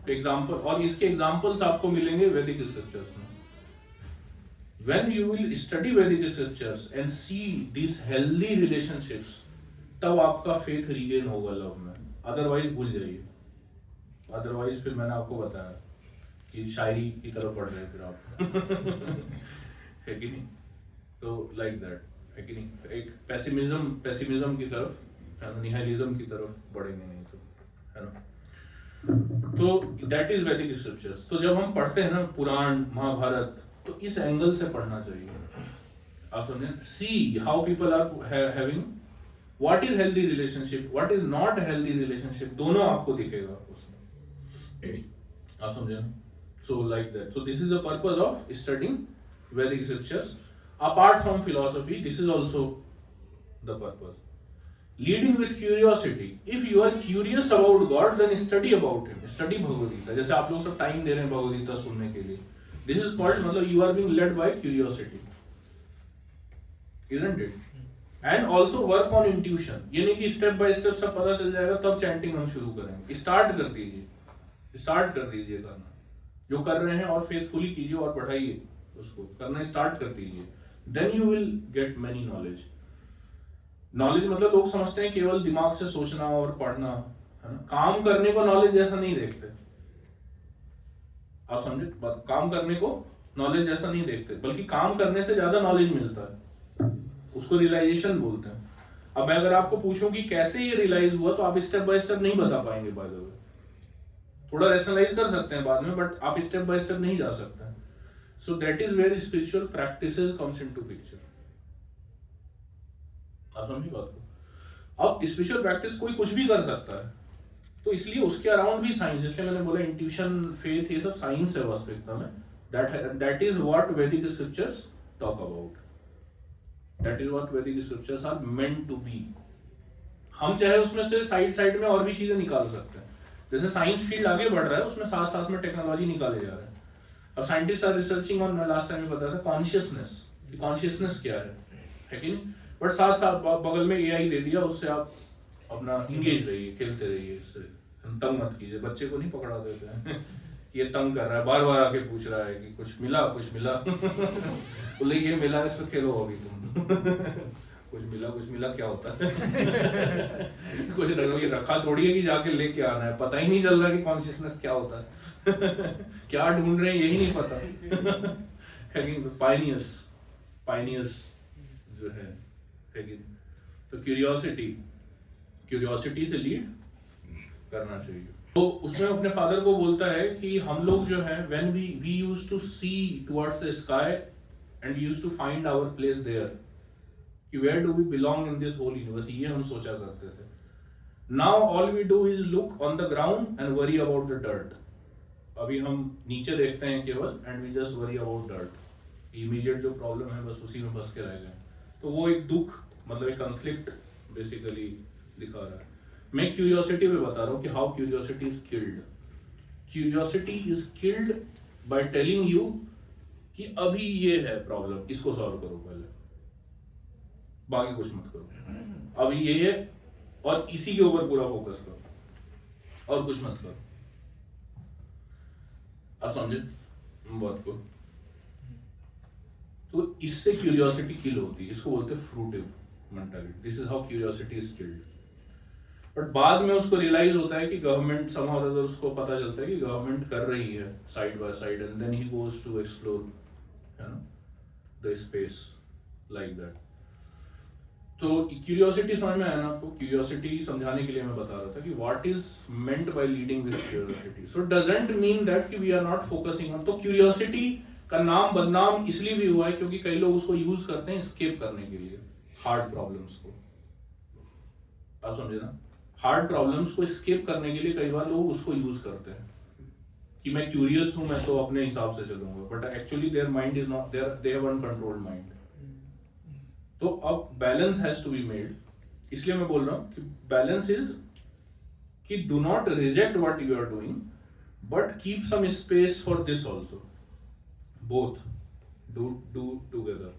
एग्जाम्पल, और इसके एग्जाम्पल्स आपको मिलेंगे वैदिक स्क्रिप्चर्स में। When you will study Vedic scriptures and see these healthy relationships, तब आपका फेथ रीगेन होगा लव में, अदरवाइज भूल जाइए। अदरवाइज फिर मैंने आपको बताया कि शायरी की तरफ बढ़ रहे फिर आप है कि नहीं? तो लाइक दैट है कि नहीं? एक पेसिमिज्म की तरफ, निहिलिज्म की तरफ बढ़ेंगे नहीं तो, है ना? तो दैट इज वैदिक स्क्रिप्चर्स। तो जब हम पढ़ते हैं ना पुराण महाभारत, तो इस एंगल से पढ़ना चाहिए। आप समझे? See how people are having, what is healthy relationship, what is not healthy relationship, दोनों आपको दिखेगा उसमें। आप समझे? So like that, so this is the purpose of studying Vedic scriptures. Apart from philosophy, this is also the purpose. Leading with curiosity. If you are curious about God, then study about Him. Study Bhagavad Gita. जैसे आप लोग सब time दे रहे हैं भगवद गीता सुनने के लिए. This is called, मतलब you are being led by curiosity, isn't it? And also work on intuition. ये नहीं कि स्टेप बाय स्टेप सब पता चल जाएगा तब चैंटिंग हम शुरू करेंगे. स्टार्ट कर दीजिए करना. जो कर रहे हैं और फेथफुली कीजिए और बढ़ाइए उसको, करना स्टार्ट कर दीजिए. Then you will get many knowledge. Knowledge मतलब लोग समझते हैं केवल दिमाग से सोचना और पढ़ना, है ना. काम करने को नॉलेज जैसा नहीं देखते. आप समझे बात? काम करने को नॉलेज जैसा नहीं देखते, बल्कि काम करने से ज्यादा नॉलेज मिलता है. उसको रियलाइजेशन बोलते हैं. अब मैं अगर आपको पूछूं कि कैसे ये रियलाइज हुआ, तो आप स्टेप बाय स्टेप नहीं बता पाएंगे. बाय द वे थोड़ा रेशनलाइज कर सकते हैं बाद में, बट आप स्टेप बाय स्टेप नहीं जा सकते. So that is where spiritual practices comes into picture. आप समझिए बात को. अब स्पिरिचुअल प्रैक्टिस कोई कुछ भी कर सकता है, तो इसलिए उसके अराउंड भी साइंस, इसलिए मैंने बोला इंट्यूशन, फेथ, ये सब साइंस है वास्तविकता में. That is what Vedic scriptures talk about. That is what Vedic scriptures are meant to be. हम चाहे उसमें से साइड में और भी चीजें निकाल सकते हैं. जैसे साइंस फील्ड आगे बढ़ रहा है, उसमें साथ साथ में टेक्नोलॉजी निकाले जा रहे हैं. अब scientist are researching on, last time में बताया था, कॉन्शियसनेस क्या है कि नहीं. बट साथ साथ बगल में एआई दे दिया, उससे आप अपना इंगेज रहिए, खेलते रहिए, इससे तंग मत कीजिए. बच्चे को नहीं पकड़ा देते हैं ये तंग कर रहा है, बार बार आके पूछ रहा है कि कुछ मिला बोले ये मिला, इसमें खेलो अभी तुम कुछ मिला क्या होता है कुछ रखा थोड़ी है कि जाके लेके आना है. पता ही नहीं चल रहा कि कॉन्शियसनेस क्या होता है क्या ढूंढ रहे हैं यही नहीं पता. पायनियर्स जो है तो क्यूरियोसिटी से लीड करना चाहिए. तो उसमें अपने फादर को बोलता है कि हम लोग जो है, when we used to see towards the sky and we used to find our place there, कि where do we belong in this whole universe, ये हम सोचा करते थे. Now all we do is look on the ground and worry about the dirt. अभी हम नीचे देखते हैं केवल, and we just worry about dirt. Immediate जो प्रॉब्लम है बस उसी में बस के रह गए. तो वो एक दुख, मतलब एक कॉन्फ्लिक्ट बेसिकली दिखा रहा है. मैं क्यूरियोसिटी पे बता रहा हूँ कि how curiosity is killed. Curiosity is killed by telling you कि अभी ये है प्रॉब्लम, इसको सॉल्व करो पहले, बाकी कुछ मत करो. अभी ये है और इसी के ऊपर पूरा फोकस करो और कुछ मत करो. आप समझे बात को? तो इससे क्यूरियोसिटी किल होती है. इसको बोलते हैं fruitive mentality. This is how curiosity is killed. But बाद में उसको रियलाइज होता है कि गवर्नमेंट समहाउ अदर, उसको पता चलता है कि गवर्नमेंट कर रही है side by side, and then he goes to explore, है ना, द स्पेस लाइक दैट. तो क्यूरियोसिटी समझ में आया ना आपको? क्यूरियोसिटी समझाने के लिए मैं बता रहा था कि what is meant by leading with curiosity. So doesn't mean that कि we are not focusing on. तो क्यूरियोसिटी का नाम बदनाम इसलिए भी हुआ है क्योंकि कई लोग उसको यूज करते हैं एस्केप करने के लिए हार्ड प्रॉब्लम्स को. आप समझे ना? हार्ड प्रॉब्लम्स को एस्केप करने के लिए कई बार लोग उसको यूज करते हैं कि मैं क्यूरियस हूं, मैं तो अपने हिसाब से चलूंगा. But actually their mind is not, they have uncontrolled mind. तो अब balance has to be made. इसलिए मैं बोल रहा हूं कि बैलेंस इज कि do not reject what you are doing, but keep some space for this also. Both do together.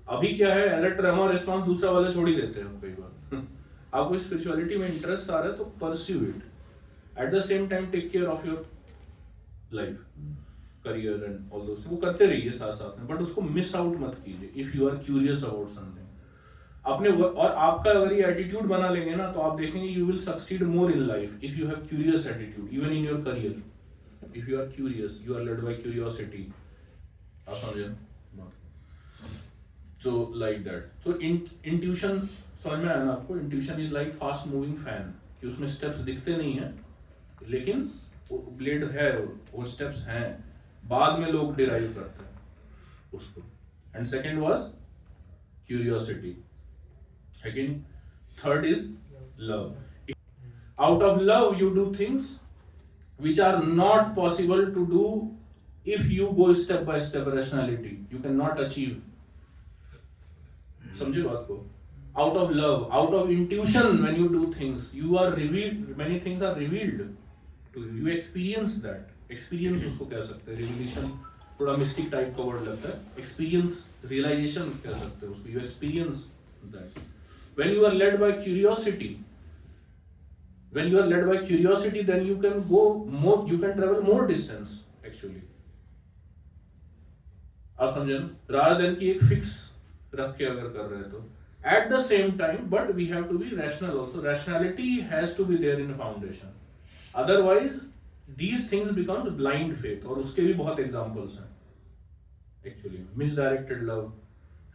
अभी क्या है, एज अ ट्रेमा रिस्पॉन्स दूसरा वाला छोड़ ही देते हैं हम कई बार. आपको स्पिरिचुअलिटी में इंटरेस्ट आ रहा है तो pursue it. At the same time take care of your life, career and all those. वो करते रहिए साथ साथ में, बट उसको मिस आउट मत कीजिए. If you are curious about something अपने, और आपका अगर ये एटीट्यूड बना लेंगे ना, तो आप देखेंगे you will succeed more in life if you have curious attitude. Even in your career, if you are curious, you are led by curiosity. आप समझे? So like that. तो इंट्यूशन समझ में आया ना आपको? Intuition is like fast moving fan, कि उसमें स्टेप्स दिखते नहीं है लेकिन ब्लेड है, वो स्टेप्स हैं, बाद में लोग डिराइव करते हैं. उसको, and second was curiosity, again third is love. Out of love you do things which are not possible to do if you go step by step rationality. You cannot achieve. समझे बात को? Out of love, out of intuition, when you do things, you are revealed. Many things are revealed to you. You experience that. Experience उसको कह सकते हैं. Revelation थोड़ा mystic type का word लगता है. Experience, realization कह सकते हैं उसको. You experience that. When you are led by curiosity, when you are led by curiosity, then you can go more, you can travel more distance actually. आप समझे ना? rather than कि एक fix रख के अगर कर रहे हैं तो at the same time, but we have to be rational also. Rationality has to be there in the foundation, otherwise these things becomes blind faith. और उसके भी बहुत examples हैं actually. Misdirected love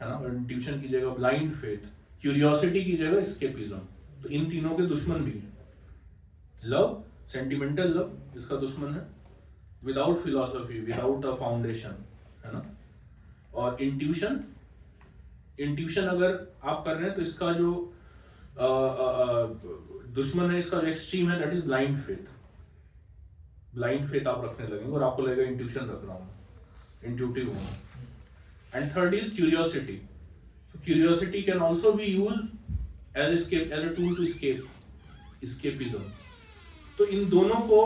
है ना, intuition की जगह blind faith, curiosity की जगह escapism. तो इन तीनों के दुश्मन भी हैं. लव, सेंटिमेंटल लव, इसका दुश्मन है, without philosophy, without a foundation, है ना. और इंट्यूशन, इंट्यूशन अगर आप कर रहे हैं तो इसका जो दुश्मन है, इसका जो एक्सट्रीम है, that is blind faith. Blind faith आप रखने लगेंगे और आपको लगेगा इंट्यूशन रख रहा हूँ, इंट्यूटिव हूँ. And third is curiosity. Curiosity can also be use as escape, as a tool to escape, escapism. तो इन दोनों को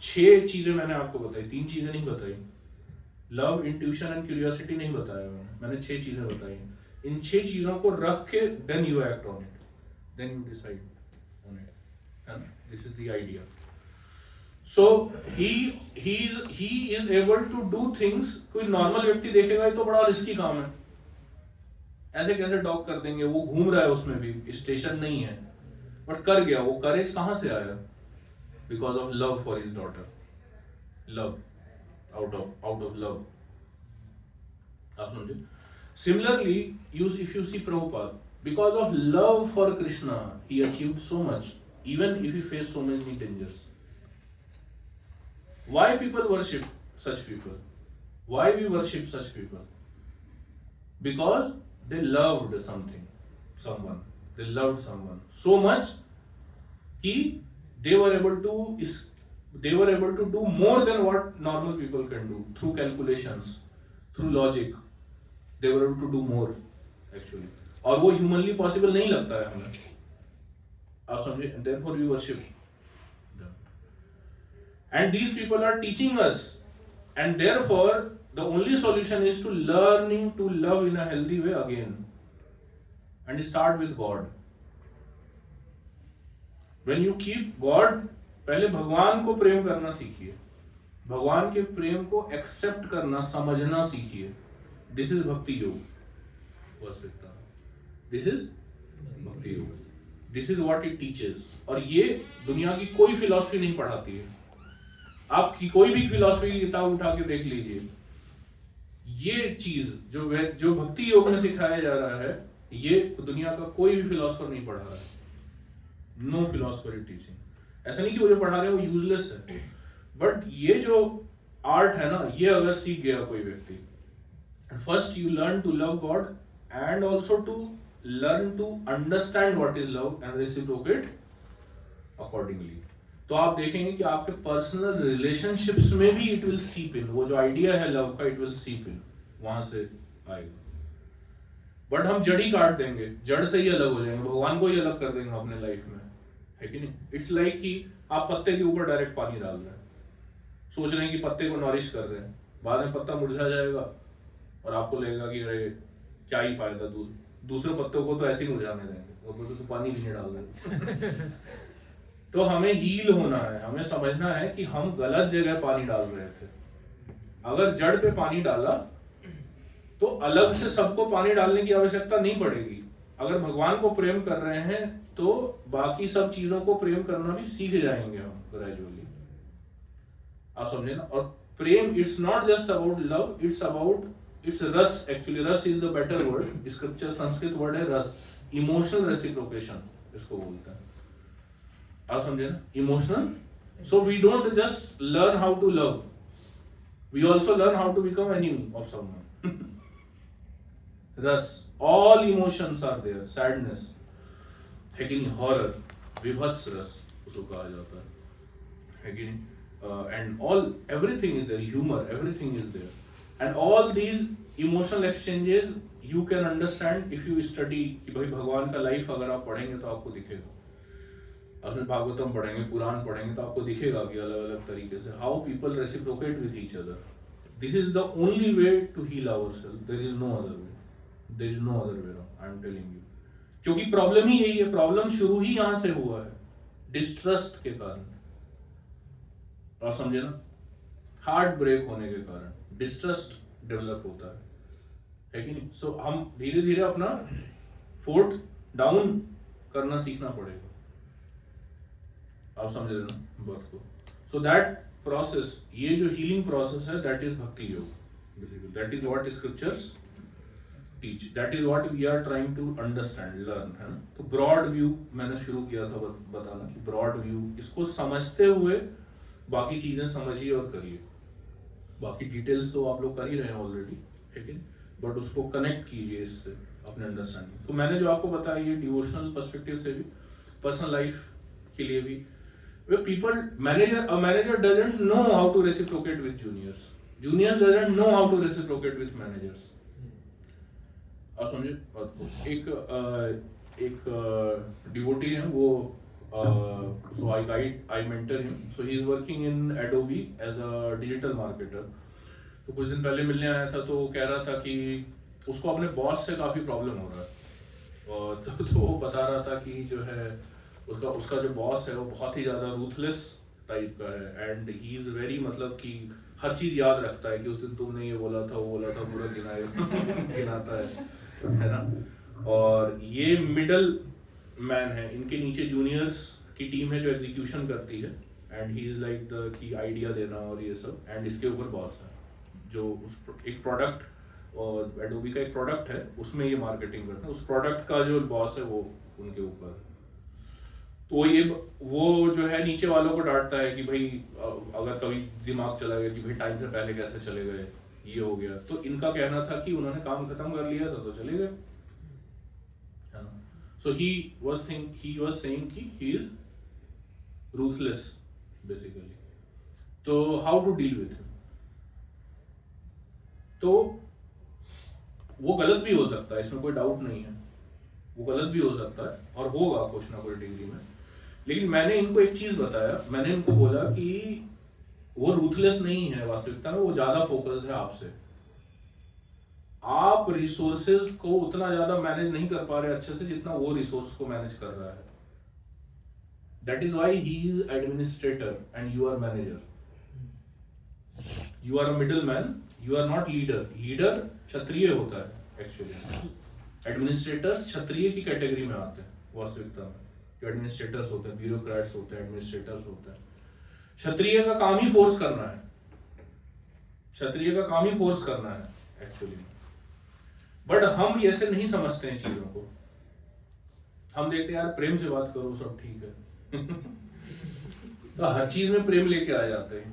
6 चीजें मैंने आपको बताई, 3 चीजें नहीं बताई. लव, इंट्यूशन एंड क्यूरियोसिटी नहीं बताया मैंने 6 चीजें बताई. इन 6 चीजों को रख के then you act on it, then you decide on it, है ना. This is the idea. So he is able to do things. कोई नॉर्मल व्यक्ति देखेगा ये तो बड़ा रिस्की काम है, ऐसे कैसे डॉग कर देंगे, वो घूम रहा है उसमें भी स्टेशन नहीं है, बट कर गया. वो करेज कहां से आया? Because of love for his daughter. Love, out of love. आप समझे? Similarly, if you see Prabhupada, because of love for Krishna, he achieved so much, even if he faced so many dangers. Why people worship such people? Why we worship such people? Because they loved someone. They loved someone so much कि they were able to do more than what normal people can do through calculations, through logic. They were able to do more actually, और वो humanly possible नहीं लगता है हमें. आप समझे? Therefore we worship them. And these people are teaching us, and therefore the only solution is to learning to love in a healthy way again, and start with God. When you keep God, पहले भगवान को प्रेम करना सीखिए, भगवान के प्रेम को accept करना, समझना सीखिए. दिस इज भक्ति योग. दिस इज भक्ति योग. This is what it teaches. और ये दुनिया की कोई फिलॉसफी नहीं पढ़ाती है. आपकी कोई भी फिलॉसफी की किताब उठा के देख लीजिए, ये चीज जो भक्ति योग में सिखाया जा रहा है, ये दुनिया का कोई भी फिलॉसफर नहीं पढ़ा रहा है. No philosophy teaching. ऐसा नहीं कि वो जो पढ़ा रहे हैं वो यूजलेस है, बट ये जो आर्ट है ना, ये अगर सीख गया कोई व्यक्ति, first you learn to love God and also to learn to understand what is love and reciprocate accordingly. तो आप देखेंगे कि आपके पर्सनल रिलेशनशिप्स में भी इट विल सीप इन. वो जो आइडिया है लव का, इट विल सीप इन, वहां से आएगा. बट हम जड़ ही काट देंगे, जड़ से ही अलग हो जाएंगे, भगवान को ही अलग कर देंगे अपने लाइफ में, है कि नहीं. इट्स लाइक कि आप पत्ते के ऊपर डायरेक्ट पानी डाल रहे हैं, सोच रहे हैं कि पत्ते को नॉरिश कर रहे हैं, बाद में पत्ता मुरझा जाएगा और आपको लगेगा कि अरे क्या ही फायदा, दूसरे पत्तों को तो ऐसे ही मुरझाने देंगे, और तो पानी भी नहीं डाल देंगे. तो हमें हील होना है, हमें समझना है कि हम गलत जगह पानी डाल रहे थे. अगर जड़ पे पानी डाला तो अलग से सबको पानी डालने की आवश्यकता नहीं पड़ेगी. अगर भगवान को प्रेम कर रहे हैं तो बाकी सब चीजों को प्रेम करना भी सीख जाएंगे हम ग्रेजुअली. आप समझे ना. और prem, it's not just about love, it's ras. Actually ras is the better word. Scripture Sanskrit word है रस, इमोशनल रेसिप्रोकेशन इसको बोलते हैं. आप समझे ना, emotional. So we don't just learn how to love, we also learn how to become enemy of someone. Rasa, all emotions are there, sadness है कि नहीं, हॉरर, विभत्स रस उसको कहा जाता है कि नहीं, and all everything is there, humour, everything is there, and all these emotional exchanges you can understand if you study. कि भाई भगवान का लाइफ अगर आप पढ़ेंगे तो आपको दिखेगा, अपने भागवतम पढ़ेंगे, पुराण पढ़ेंगे तो आपको दिखेगा कि अलग अलग तरीके से how people reciprocate with each other. This is the only way to heal ourselves, there is no other way, there is no other way, I am telling you. क्योंकि प्रॉब्लम ही यही है, प्रॉब्लम शुरू ही यहां से हुआ है, डिस्ट्रस्ट के कारण। आप समझे ना, हार्ट ब्रेक होने के कारण डिस्ट्रस्ट डेवलप होता है कि नहीं। सो हम धीरे धीरे अपना फोर्ट डाउन करना सीखना पड़ेगा, आप समझ रहे ना बात को। सो दैट प्रोसेस, ये जो हीलिंग प्रोसेस है, that is bhakti yoga, basically that is what scriptures teach, that is what we are trying to understand, learn, है ना। तो ब्रॉड व्यू मैंने शुरू किया था बताना कि ब्रॉड व्यू, इसको समझते हुए बाकी चीजें समझिए और करिए। बाकी डिटेल्स तो आप लोग कर ही रहे हैं ऑलरेडी, ठीक है, बट उसको कनेक्ट कीजिए इससे अपने अंडरस्टैंडिंग। तो मैंने जो आपको बताया ये डिवोशनल पर्सपेक्टिव से भी, पर्सनल लाइफ के लिए भी, people a manager doesn't know how to reciprocate with juniors doesn't know how to reciprocate with managers। आप समझे बात को। एक डिवोटी है वो, so I mentor him, so he is working in Adobe as a digital marketer। तो कुछ दिन पहले मिलने आया था, तो वो कह रहा था कि उसको अपने बॉस से काफी प्रॉब्लम हो रहा है, और तो वो बता रहा था कि जो है उसका जो बॉस है वो बहुत ही ज्यादा रूथलेस टाइप का है, एंड ही इज वेरी, मतलब कि हर चीज याद रखता है कि उस दिन तुमने ये बोला था, वो बोला था, पूरा गिनाता है ना। और ये मिडल मैन है, इनके नीचे जूनियर्स की टीम है जो एग्जीक्यूशन करती है, and he is like the key idea देना और ये सब, एंड इसके ऊपर बॉस है जो एक प्रोडक्ट, और एडोबी का एक प्रोडक्ट है उसमें ये मार्केटिंग करता है, उस प्रोडक्ट का जो बॉस है वो उनके ऊपर। तो वो जो है नीचे वालों को डांटता है कि भाई अगर कभी दिमाग चला गया कि भाई टाइम से पहले कैसे चले गए, ये हो गया। तो इनका कहना था कि उन्होंने काम खत्म कर लिया था तो चले गए, है ना। सो ही वाज सेइंग कि ही इज रूथलेस बेसिकली। तो how to deal with him, तो वो गलत भी हो सकता है, इसमें कोई डाउट नहीं है, वो गलत भी हो सकता है और होगा कुछ ना कोई डिग्री में। लेकिन मैंने इनको एक चीज बताया, मैंने इनको बोला कि वो रूथलेस नहीं है, वास्तविकता में वो ज्यादा फोकस्ड है आपसे। आप रिसोर्सेज को उतना ज्यादा मैनेज नहीं कर पा रहे अच्छे से जितना वो रिसोर्स को मैनेज कर रहा है। That is why he is administrator and you are manager. You are a middle man, you are not leader. Leader क्षत्रिय होता है एक्चुअली, एडमिनिस्ट्रेटर्स क्षत्रिय की कैटेगरी में आते हैं वास्तविकता में। जो एडमिनिस्ट्रेटर्स होते हैं, ब्यूरोक्रेट्स होते हैं, एडमिनिस्ट्रेटर्स होते हैं। क्षत्रिय का काम ही फोर्स करना है, क्षत्रिय का काम ही फोर्स करना है एक्चुअली। बट हम ऐसे नहीं समझते हैं चीजों को, हम देखते हैं यार प्रेम से बात करो सब ठीक है तो हर चीज में प्रेम लेके आ जाते हैं,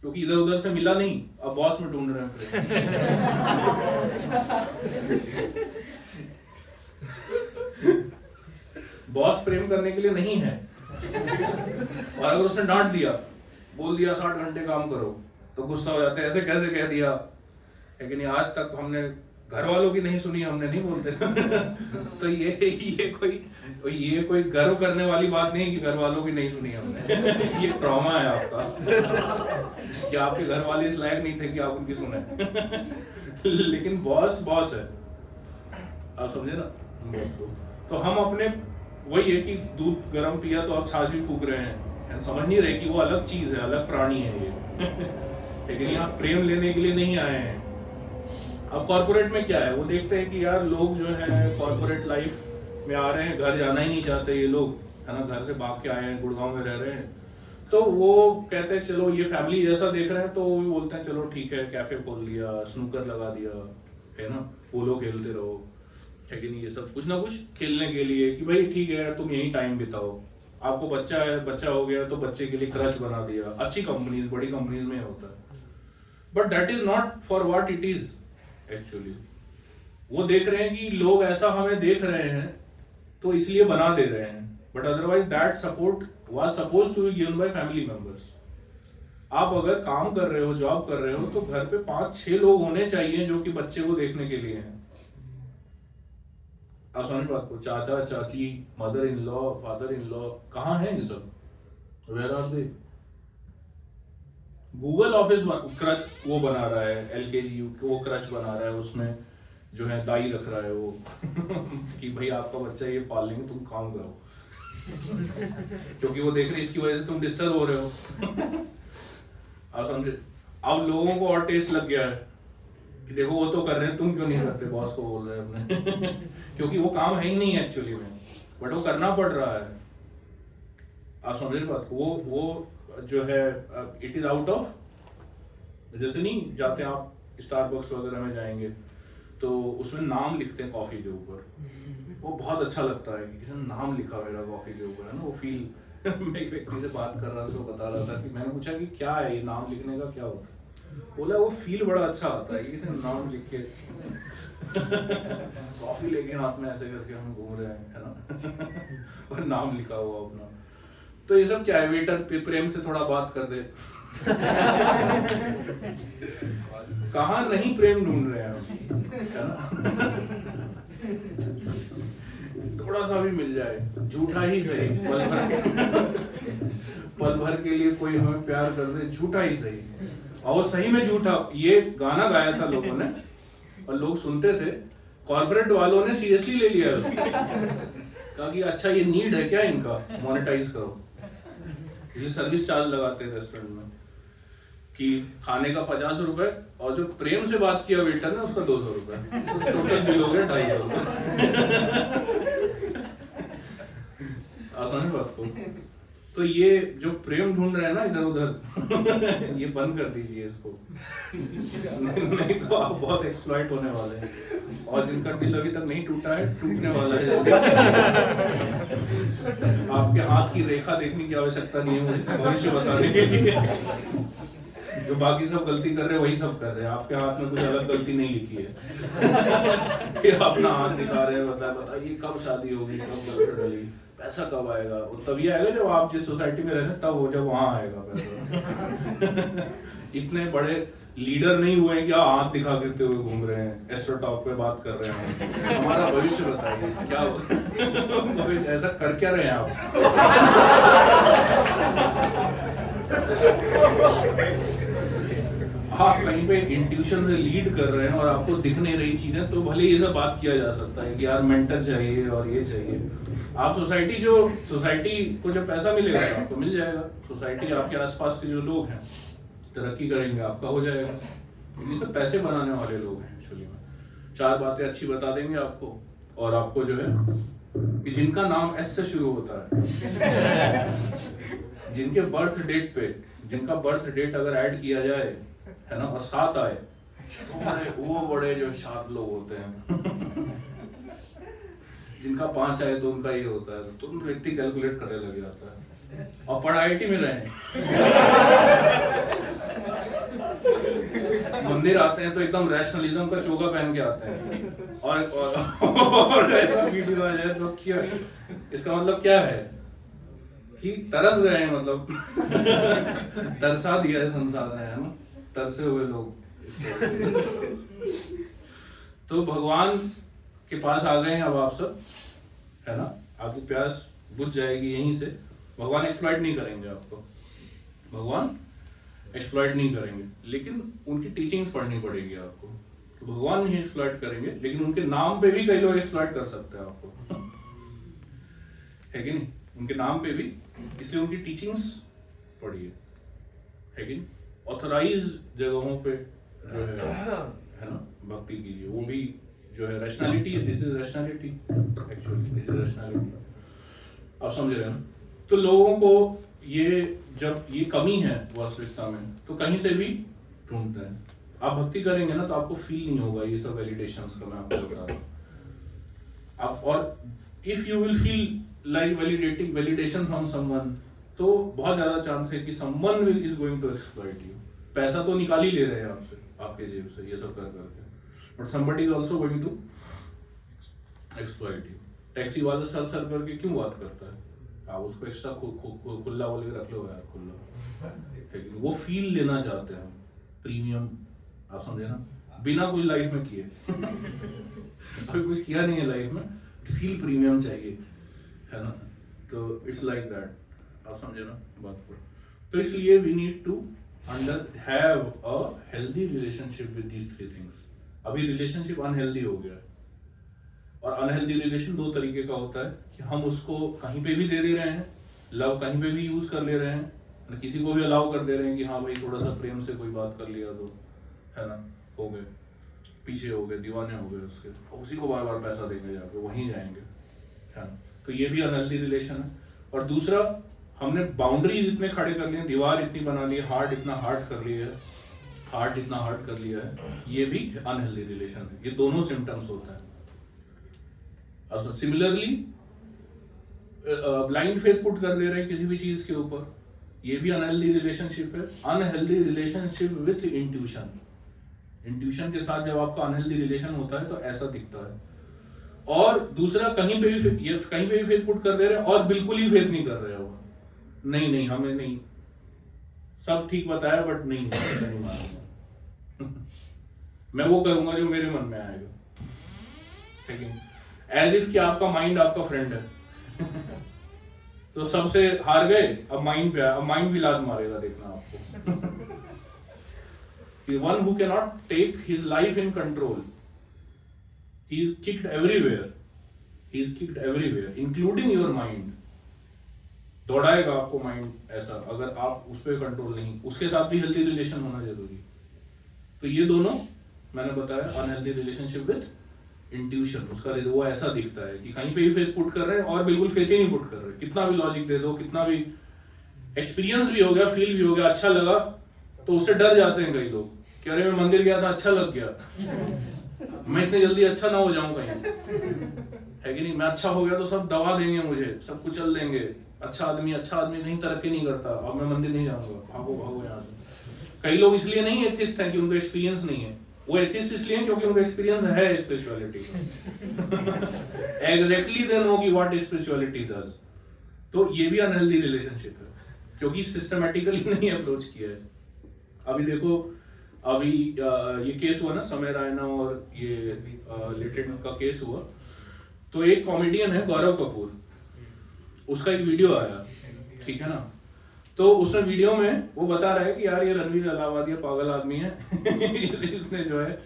क्योंकि इधर उधर से मिला नहीं, अब बॉस में ढूंढ रहे हैं प्रेम बॉस प्रेम करने के लिए नहीं है, और अगर उसने डांट दिया, बोल दिया 60 घंटे काम करो, तो गुस्सा हो जाते हैं, ऐसे कैसे कह दिया। लेकिन आज तक हमने घर वालों की नहीं सुनी, हमने नहीं बोलते तो ये कोई गर्व करने वाली बात नहीं है कि घर वालों की नहीं सुनी हमने ये ट्रॉमा है आपका कि आपके घर वाले इस लायक नहीं थे कि आप उनकी सुने लेकिन बॉस है, आप समझे ना। तो हम अपने वही है कि दूध गर्म पिया तो आप छाछ भी फूक रहे हैं, समझ नहीं रहे कि वो अलग चीज है, अलग प्राणी है ये लेकिन यहाँ प्रेम लेने के लिए नहीं आए हैं। अब कॉर्पोरेट में क्या है, वो देखते हैं कि यार लोग जो है कॉर्पोरेट लाइफ में आ रहे हैं, घर जाना ही नहीं चाहते ये लोग, है ना, घर से भाग के आए हैं, गुड़गांव में रह रहे हैं, तो वो कहते हैं चलो ये फैमिली जैसा देख रहे हैं, तो वो बोलते हैं चलो ठीक है, कैफे खोल दिया, स्नूकर लगा दिया, है ना, पोलो खेलते रहो, है कि नहीं, ये सब कुछ ना कुछ खेलने के लिए कि भाई ठीक है तुम यही टाइम बिताओ। आपको बच्चा हो गया तो बच्चे के लिए क्रच बना दिया, अच्छी कंपनीज, बड़ी कंपनीज में होता है, but that is not for what it is actually. वो देख रहे हैं कि लोग ऐसा हमें देख रहे हैं तो इसलिए बना दे रहे हैं, but otherwise that support was supposed to be given by family members. आप अगर काम कर रहे हो, जॉब कर रहे हो, तो घर पे 5-6 लोग होने चाहिए जो कि बच्चे को देखने के लिए हैं। आप समझ बात को, चाचा चाची, mother in law, father in law, कहाँ है ये सब? Where are they? Google office crèche वो बना रहा है, एलकेजी वो क्रच बना रहा है, उसमें जो है दाई रख रहा है वो कि भाई आपका बच्चा ये पाल लेंगे, तुम काम करो क्योंकि वो देख रहे इसकी वजह से तुम डिस्टर्ब हो रहे हो। आप समझे? अब लोगों को और टेस्ट लग गया है कि देखो वो तो कर रहे हैं, तुम क्यों नहीं करते, बॉस को बोल रहे हैं अपने क्योंकि वो काम है ही नहीं है एक्चुअली में, बट वो करना पड़ रहा है। आप समझ रहे बात को? वो जो है इट इज आउट ऑफ, जैसे नहीं जाते आप स्टारबक्स वगैरह में जाएंगे तो उसमें नाम लिखते हैं कॉफी के ऊपर, वो बहुत अच्छा लगता है कि किसी ने नाम लिखा मेरा कॉफी के ऊपर, है ना वो फील। मैं एक व्यक्ति से बात कर रहा था तो बता रहा था कि मैंने पूछा कि क्या है ये नाम लिखने का क्या होता है, बोला वो फील बड़ा अच्छा आता है कि किसी ने नाम लिख के कॉफी लेके हाथ में ऐसे करके हम घूम रहे हैं, है ना और नाम लिखा हुआ अपना। तो ये सब क्या है, वेटर प्रेम से थोड़ा बात कर दे कहाँ नहीं प्रेम ढूंढ रहे हैं हम, है ना थोड़ा सा भी मिल जाए, झूठा ही सही, पल भर के लिए कोई हमें प्यार कर दे, झूठा ही सही। और वो सही में झूठा, ये गाना गाया था लोगों ने और लोग सुनते थे, कॉर्पोरेट वालों ने सीरियसली ले लिया उसको, कहा कि अच्छा ये नीड है क्या इनका, मोनेटाइज करो, इसलिए सर्विस चार्ज लगाते हैं रेस्टोरेंट में कि खाने का 50 रुपए और जो प्रेम से बात किया वेटर ने उसका 200 रुपए, टोटल बिल हो गया 250 आसान बात को। तो ये जो प्रेम ढूंढ रहे हैं ना इधर उधर ये बंद कर दीजिए इसको नहीं तो आप बहुत एक्सप्लॉइट होने वाले हैं, और जिनका दिल अभी तक नहीं टूटा है टूटने वाला है। आपके हाथ की रेखा देखने की आवश्यकता नहीं है मुझे भविष्य बताने के लिए, जो बाकी सब गलती कर रहे हैं वही सब कर रहे हैं, आपके हाथ में कुछ अलग गलती नहीं लिखी है कि अपना हाथ दिखा रहे हैं, बता ये कब शादी होगी, कब गर्लफ्रेंड होगी, पैसा कब आएगा, वो तभी आएगा जब आप जिस सोसाइटी में रह रहे हैं तब वो, जब वहां आएगा पैसा इतने बड़े लीडर नहीं हुए हैं कि आप हाथ दिखा करते हुए घूम रहे हैं, एस्ट्रो टॉक पे बात कर रहे हैं, हमारा भविष्य बताइए क्या ऐसा कर क्या रहे हैं आप आप कहीं पे इंट्यूशन से लीड कर रहे हैं और आपको दिख नहीं रही चीजें, तो भले ये सब बात किया जा सकता है कि यार मेंटर चाहिए और ये चाहिए। आप सोसाइटी को जब पैसा मिलेगा तो आपको मिल जाएगा, सोसाइटी आपके आसपास के जो लोग हैं तरक्की करेंगे, आपका हो जाएगा। ये सब पैसे बनाने वाले लोग हैं एक्चुअली में, 4 बातें अच्छी बता देंगे आपको, और आपको जो है कि जिनका नाम एस से शुरू होता है जिनके बर्थ डेट पे, जिनका बर्थ डेट अगर ऐड किया जाए, है ना, और 7 आए तो वो बड़े जो 7 लोग होते हैं जिनका 5 आए तो उनका ये होता है, तो तुरंत व्यक्ति कैलकुलेट करने लग जाता है, और पढ़ IIT में रहे मंदिर आते हैं तो एकदम रैशनलिज्म का चोगा पहन के आते हैं, और ऐसा वीडियो आ जाए तो क्या, इसका मतलब क्या है कि तरस गए हैं, मतलब तरसा दिया है संसार ने, है ना, तरसे हुए लोग तो भगवान के पास आ गए हैं अब आप सब, है ना, आपकी प्यास बुझ जाएगी यहीं से। भगवान एक्सप्लॉइट नहीं करेंगे आपको, भगवान एक्सप्लॉइट नहीं करेंगे, लेकिन उनकी टीचिंग्स पढ़नी पड़ेगी आपको। तो भगवान नहीं एक्सप्लॉइट करेंगे, लेकिन उनके नाम पे भी कई लोग एक्सप्लॉइट कर सकते हैं आपको है कि नहीं, उनके नाम पे भी, इसलिए उनकी टीचिंग्स पढ़िए, है कि नहीं। ऑथराइज जगहों पे जो है ना भक्ति कीजिए, वो भी जो है rationality, this is rationality actually, this is rationality, आप समझ रहे हैं ना। तो लोगों को ये जब ये कमी है वास्तविकता में तो कहीं से भी ढूंढते हैं। आप भक्ति करेंगे ना तो आपको फील नहीं होगा ये सब वैलिडेशंस का, मैं आपको बता रहा हूँ आप। और if you will feel like validation from someone, तो बहुत ज्यादा चांस है कि someone will is going to exploit you. पैसा तो निकाल ही ले रहे हैं आपसे, आपके जेब से, ये सब कर करके, but somebody is also going to exploitative. Taxi वाला सर सर करके क्यों बात करता है? आप उसको एक्स्ट्रा खुला बोल के रख लो यार, खुला है कि वो फील लेना चाहते हैं प्रीमियम, आप समझे ना, बिना कुछ लाइफ में किए अभी कुछ किया नहीं है लाइफ में, फील प्रीमियम चाहिए, है ना। तो इट्स लाइक दैट, आप समझे ना बात को। तो इसलिए we need to have a healthy relationship with these three things. अभी रिलेशनशिप अनहेल्दी हो गया है, और अनहेल्दी रिलेशन दो तरीके का होता है कि हम उसको कहीं पे भी दे रहे हैं, लव कहीं पे भी यूज कर ले रहे हैं, किसी को भी अलाउ कर दे रहे हैं कि हाँ भाई थोड़ा सा प्रेम से कोई बात कर लिया तो, है ना, हो गए पीछे, हो गए दीवाने, हो गए उसके, उसी को बार बार पैसा देंगे, जाके वहीं जाएंगे, है ना। तो ये भी अनहेल्दी रिलेशन है। और दूसरा, हमने बाउंड्रीज इतने खड़े कर लिए, दीवार इतनी बना ली, हार्ट इतना हार्ड कर लिया है, हार्ट इतना हार्ड कर लिया है, ये भी अनहेल्दी रिलेशन है। ये दोनों सिम्टम्स होता है। अब सिमिलरली ब्लाइंड फेथ पुट कर दे रहे हैं किसी भी चीज के ऊपर, ये भी अनहेल्दी रिलेशनशिप है। Unhealthy relationship with intuition, intuition के साथ जब आपका अनहेल्दी रिलेशन होता है तो ऐसा दिखता है। और दूसरा, कहीं पे भी फेथ पुट कर दे रहे हैं और बिल्कुल ही फेथ नहीं कर रहे हो, नहीं हमें नहीं, सब ठीक बताया बट नहीं मानूंगा मैं वो करूंगा जो मेरे मन में आएगा, ठीक है, एज इफ कि आपका माइंड आपका फ्रेंड है तो सबसे हार गए, अब माइंड पे, अब माइंड भी लात मारेगा, देखना आपको The one who cannot take his life in control, he is kicked everywhere, including your mind. दौड़ाएगा आपको माइंड ऐसा, अगर आप उस पर कंट्रोल नहीं, उसके साथ भी हेल्थी रिलेशन होना जरूरी। तो ये दोनों मैंने बताया, अनहेल्थी रिलेशनशिप विद इंट्यूशन, उसका वो ऐसा दिखता है कि कहीं पे भी फेथ पुट कर रहे हैं और बिल्कुल फेथ ही नहीं पुट कर रहे, कितना भी लॉजिक दे दो, कितना भी एक्सपीरियंस भी हो गया, फील भी हो गया, अच्छा लगा, तो उससे डर जाते हैं कई लोग कि अरे मैं मंदिर गया था, अच्छा लग गया, मैं इतने जल्दी अच्छा ना हो जाऊं कहीं, है कि नहीं, मैं अच्छा हो गया तो सब दबा देंगे मुझे, सब कुचल देंगे, अच्छा आदमी कहीं तरक्की नहीं करता, अब मैं मंदिर नहीं जाऊंगा, भागो यहाँ से। कई लोग इसलिए नहीं एथिस्ट हैं कि उनको एक्सपीरियंस नहीं है, वो एथिस्ट इसलिए क्योंकि उनको एक्सपीरियंस है स्पिरिचुअलिटी का एग्जैक्टली दे नो कि व्हाट स्पिरिचुअलिटी डज। तो ये भी अनहेल्दी रिलेशनशिप है, क्योंकि सिस्टमैटिकली नहीं अप्रोच किया है। अभी देखो, अभी ये केस हुआ ना, समय रैना और ये लिटिल का केस हुआ, तो एक कॉमेडियन है गौरव कपूर, उसका एक वीडियो आया, ठीक है ना, तो उसमें वीडियो में वो बता रहा है कि यार ये रणवीर अलाहाबादी पागल आदमी है इसने जो है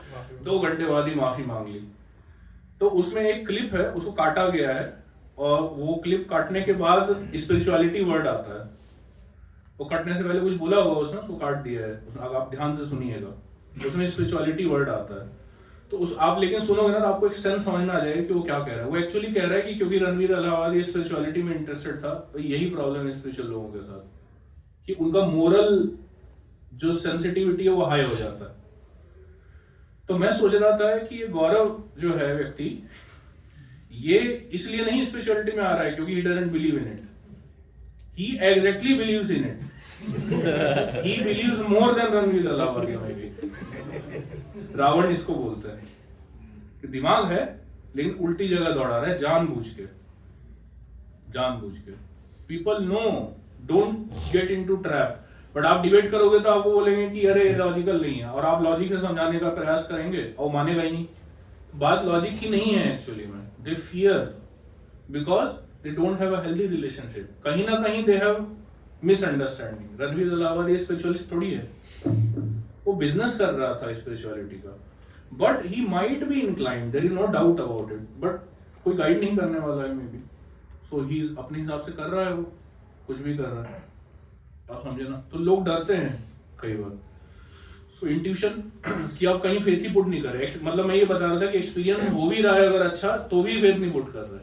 2 घंटे बाद ही माफी मांग ली। तो उसमें एक क्लिप है, उसको काटा गया है, और वो क्लिप काटने के बाद स्पिरिचुअलिटी वर्ड आता है, वो कटने से पहले कुछ बोला होगा उसने, उसको काट दिया है, अगर आप ध्यान से सुनिएगा, उसमें स्पिरिचुअलिटी वर्ड आता है। तो उस आप लेकिन सुनोगे ना तो आपको एक सेंस समझ में आ जाएगा कि वो क्या कह रहा है। वो एक्चुअली कह रहा है कि क्योंकि रणवीर अलाहाबादी स्पिरिचुअलिटी में इंटरेस्टेड था, तो यही प्रॉब्लम है स्पिरिचुअल लोगों के साथ, कि उनका मोरल जो सेंसिटिविटी है वो हाई हो जाता है। तो मैं सोच रहा था कि ये गौरव जो है व्यक्ति, ये इसलिए नहीं स्पिरिचुअलिटी में आ रहा है क्योंकि he doesn't believe in it, he exactly believes in it. He believes more than Ranveer Allahabadi में भी। रावण इसको बोलते हैं कि दिमाग है लेकिन उल्टी जगह दौड़ा रहा है, जानबूझ के। People know, don't get into trap. But आप डिबेट करोगे तो आपको बोलेंगे कि अरे लॉजिकल नहीं है, और आप लॉजिक से समझाने का प्रयास करेंगे और मानेगा ही नहीं। बात लॉजिक की नहीं है एक्चुअली में, दे fear because they don't have a healthy relationship. कहीं ना कहीं they have misunderstanding. Ranveer Allahabadi spiritualist थोड़ी है, वो बिजनेस कर रहा था स्पिरिचुअलिटी का, but he might be inclined, there is no doubt about it, but कोई गाइड नहीं करने वाला है may be, so he is अपने हिसाब से कर रहा है, वो कुछ भी कर रहा है, आप समझे ना। तो लोग डरते हैं कई बार, so intuition कि आप कहीं फेथ ही पुट नहीं कर रहे, मतलब मैं ये बता रहा था कि एक्सपीरियंस हो भी रहा है अगर अच्छा, तो भी फेथ नहीं पुट कर रहे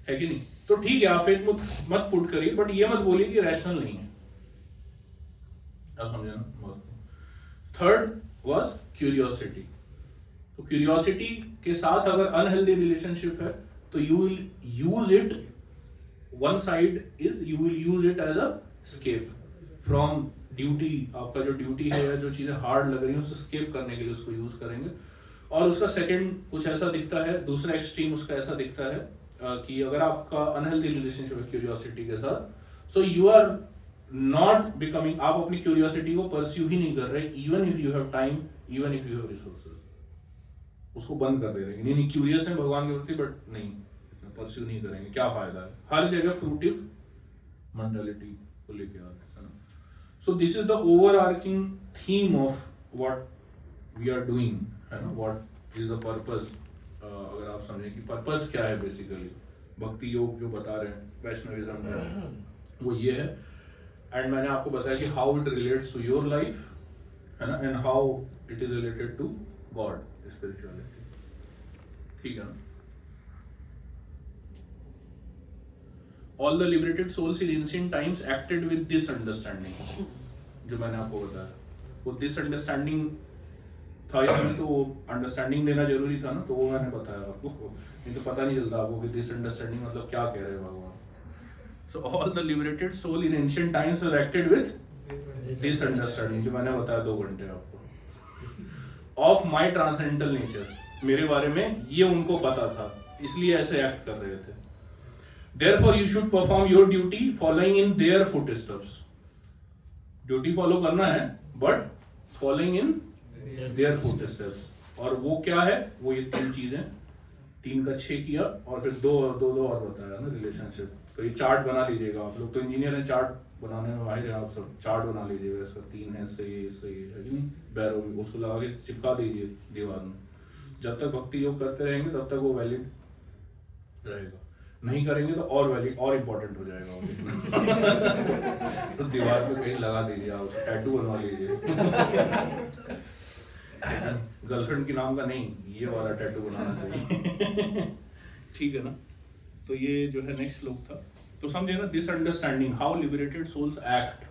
है कि नहीं। तो ठीक है, आप फेथ मत पुट करिए, बट ये मत बोलिए कि रैशनल नहीं है, आप समझे ना। Third was curiosity. तो क्यूरियोसिटी के साथ अगर अनहेल्दी रिलेशनशिप है तो you will use it, one side is you will use it as a escape from duty. आपका जो ड्यूटी है या जो चीजें हार्ड लग रही है उससे एस्केप करने के लिए उसको यूज करेंगे, और उसका सेकंड कुछ ऐसा दिखता है, दूसरा एक्सट्रीम उसका ऐसा दिखता है कि अगर आपका अनहेल्दी रिलेशनशिप है क्यूरियोसिटी के साथ, so you are not becoming, आप अपनी क्यूरियोसिटी को परस्यू ही नहीं कर रहे, even if you have time, even if you have resources, उसको बंद कर दे रहे हैं। नहीं क्यूरियस है भगवान के प्रति, बट नहीं परस्यू नहीं करेंगे, क्या फायदा है। हर जगह फ्रूटिव मेंटालिटी को लेके आ रहे हैं। So this is the overarching theme of what we are doing, है ना, व्हाट इज द पर्पस। अगर आप समझें कि पर्पस क्या है, बेसिकली भक्ति योग जो बता रहे हैं वैष्णविज्म में, वो ये है। एंड मैंने आपको बताया कि how it relates to your life, है ना, and how it is related to God, spirituality, ठीक है ना। All the liberated souls in ancient times acted with this understanding, जो मैंने आपको बताया, वो this understanding था, इसमें तो अंडरस्टैंडिंग देना जरूरी था ना, तो वो मैंने बताया आपको, नहीं तो पता नहीं चलता आपको कि दिस अंडरस्टैंडिंग मतलब क्या कह रहे हैं भगवान। So all the liberated soul in ancient times were acted with this understanding, जो मैंने बताया 2 घंटे आपको, ऑफ माय ट्रांसेंडेंटल नेचर, मेरे बारे में ये उनको पता था, इसलिए ऐसे एक्ट कर रहे थे। Therefore you should perform your duty following in their footsteps, duty follow करना है but following in their footsteps. और वो क्या है, वो ये 3 चीजें, 3 का 6 किया और फिर दो और बताया ना रिलेशनशिप। तो ये चार्ट बना लीजिएगा, आप लोग तो इंजीनियर हैं, चार्ट बनाने में माहिर हैं आप सब, चार्ट बना लीजिएगा इसका, 3 है, सही है कि नहीं, बैरो में उसको लगा के चिपका दीजिए दीवार में। जब तक भक्ति योग करते रहेंगे तब तक वो वैलिड रहेगा, नहीं करेंगे तो और वैलिड और इम्पोर्टेंट हो जाएगा तो दीवार पे कहीं लगा दीजिए, आप उसको टैटू बनवा लीजिए गर्लफ्रेंड के नाम का नहीं, ये वाला टैटू बनाना चाहिए ठीक है ना। तो ये जो है नेक्स्ट श्लोक था, तो समझे ना, this understanding how liberated souls act,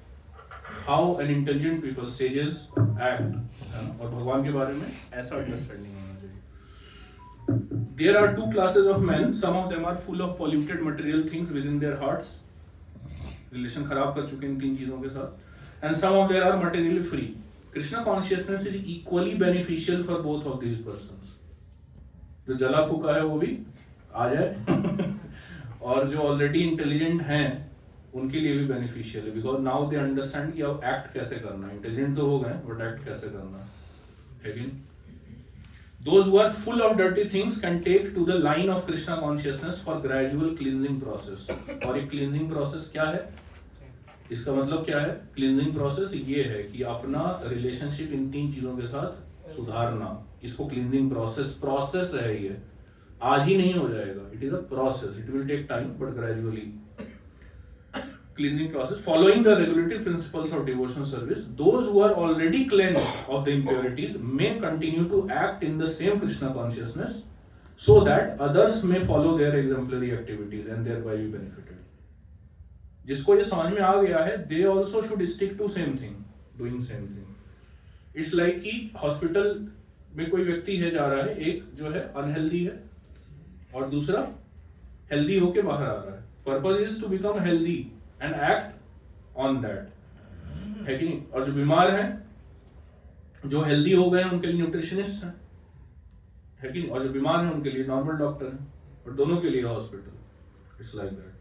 how an intelligent people sages act, और भगवान के बारे में ऐसा अंडरस्टैंडिंग होना चाहिए। There are 2 classes of men, some of them are full of polluted material things within their hearts, relation खराब कर चुके हैं इन 3 चीजों के साथ, and some of them are materially free. Krishna consciousness is equally beneficial for both of these persons. जो जला फूका है वो भी आ जाए और जो ऑलरेडी इंटेलिजेंट हैं उनके लिए भी बेनिफिशियल है, बिकॉज नाउ दे अंडरस्टैंड कि अब एक्ट कैसे करना है। इंटेलिजेंट तो हो गए बट एक्ट कैसे करना है कि those who are full of dirty things can take to the line of Krishna consciousness for gradual cleansing process. और ये cleansing process क्या है, इसका मतलब क्या है, cleansing process ये है कि अपना relationship इन 3 चीजों के साथ सुधारना, इसको cleansing process है। ये आज ही नहीं हो जाएगा, it is a process, it will take time but gradually cleansing process following the regulative principles of devotional service. Those who are already cleansed of the impurities may continue to act in the same Krishna consciousness so that others may follow their exemplary activities and thereby be benefited. जिसको ये समझ में आ गया है, they also should stick to same thing, doing same thing. It's like कि hospital में कोई व्यक्ति है जा रहा है, एक जो है अनहेल्दी है और दूसरा हेल्दी होके बाहर आ रहा है। Purpose is to become healthy and act on that, है कि नहीं। और जो बीमार हैं, जो हेल्दी हो गए हैं उनके लिए न्यूट्रिशनिस्ट हैं, है कि नहीं, और जो बीमार हैं उनके लिए नॉर्मल डॉक्टर हैं, और दोनों के लिए hospital, it's like that.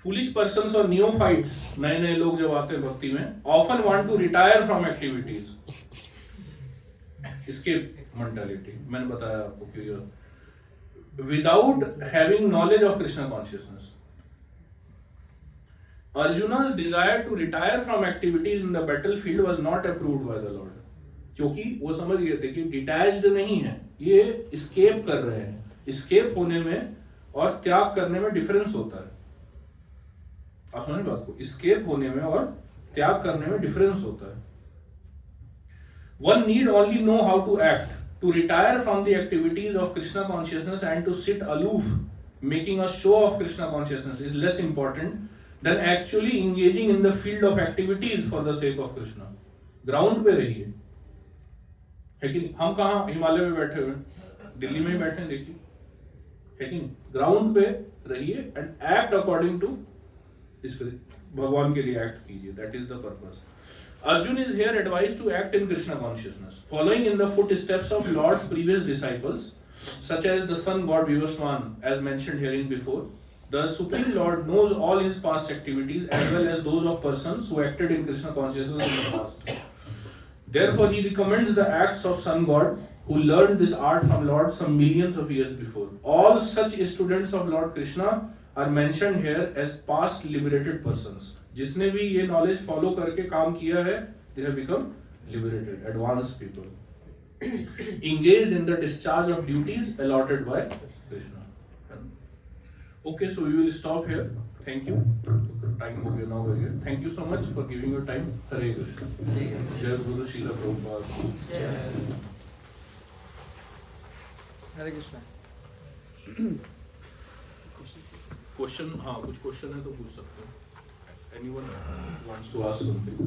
Foolish persons और नियोफाइट्स, नए लोग जब आते हैं भक्ति में, often want to retire from activities, escape mentality, मैंने बताया आपको क्यों, without having knowledge of Krishna consciousness. Arjuna's desire to retire from activities in the battlefield was not approved by the Lord, क्योंकि वो समझ गए थे कि डिटैच्ड नहीं है, ये escape कर रहे हैं। escape होने में और त्याग करने में डिफरेंस होता है, आप समझ बात को, escape होने में और त्याग करने में डिफरेंस होता है। One need only know how to act, to retire from the activities of Krishna consciousness and to sit aloof, making a show of Krishna consciousness is less important than actually engaging in the field of activities for the sake of Krishna. Ground पे रहिए, है कि नहीं। हम कहाँ हिमालय में बैठे हुए, दिल्ली में ही बैठे हैं, देखिए, है कि नहीं। ग्राउंड पे रहिए and act according to spirit, भगवान के लिए एक्ट कीजिए, that is the purpose. Arjun is here advised to act in Krishna consciousness, following in the footsteps of Lord's previous disciples, such as the sun god Vivaswan, as mentioned herein before. The Supreme Lord knows all his past activities as well as those of persons who acted in Krishna consciousness in the past. Therefore, he recommends the acts of sun god who learned this art from Lord some millions of years before. All such students of Lord Krishna are mentioned here as past liberated persons. जिसने भी ये knowledge follow करके काम किया है, they have become liberated, advanced people, engaged in the discharge of duties allotted by Krishna. Okay, so we will stop here. Thank you. Time हो गया 9 बजे. Thank you so much for giving your time. Hare Krishna. जय गुरु शीला प्रभुपाद. हरे Krishna. Question, हाँ कुछ question है तो पूछ सकते हैं. Anyone wants to ask something?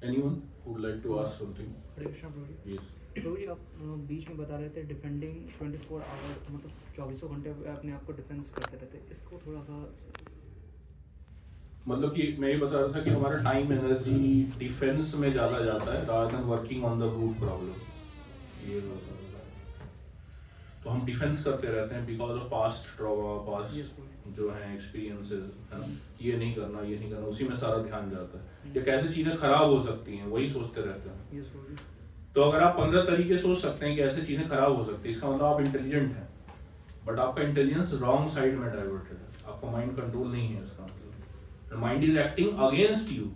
Anyone who would like to ask something? Hare Krishna Prabhu ji. Yes. प्रभु जी, आप बीच में बता रहे थे डिफेंडिंग 24 आवर, मतलब 24 घंटे अपने आप को डिफेंस करते रहते. इसको थोड़ा सा मतलब कि मैं ये बता रहा था कि हमारा टाइम एनर्जी डिफेंस में ज़्यादा जाता है rather than working on the root problem. ये बता रहा था. तो हम डिफेंस करते रहते हैं because of past trauma, past जो है एक्सपीरियंसेस, है ना, ये नहीं करना, ये नहीं करना, उसी में सारा ध्यान जाता है. या कैसे चीज़ें खराब हो सकती हैं वही सोचते रहते हैं. यस प्रभु जी. तो अगर आप 15 तरीके सोच सकते हैं कि ऐसे चीज़ें खराब हो सकती है, इसका मतलब आप इंटेलिजेंट हैं, बट आपका इंटेलिजेंस रॉन्ग साइड में डाइवर्टेड है. आपका माइंड कंट्रोल नहीं है. इसका मतलब the mind is acting against you.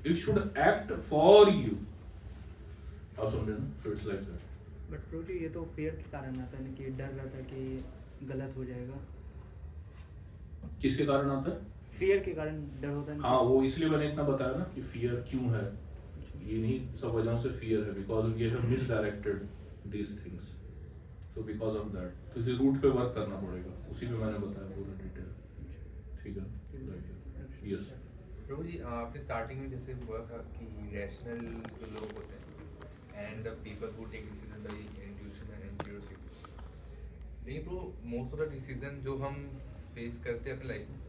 It should act for you. आप समझे ना? So it's like that. But Prabhu ji, ये तो फेयर के कारण आता है, कि डर रहता है कि गलत हो जाएगा. किसके कारण आता है? फेयर के कारण डर होता है. हाँ, वो इसलिए मैंने इतना बताया ना कि फियर क्यों है. ये नहीं सब वजहों से फियर है, बिकॉज ये have misdirected these things. So because of that, तो इसे रूट पे वर्क करना पड़ेगा. उसी पे मैंने बताया पूरा डिटेल. ठीक है. Yes. प्रभु जी, आपने स्टार्टिंग में जैसे हुआ था कि रैशनल जो लोग होते हैं and the people who take decision by intuition and curiosity. लेकिन प्रभु मोस्ट ऑफ द डिसीजन जो हम फेस करते हैं अपनी लाइफ में,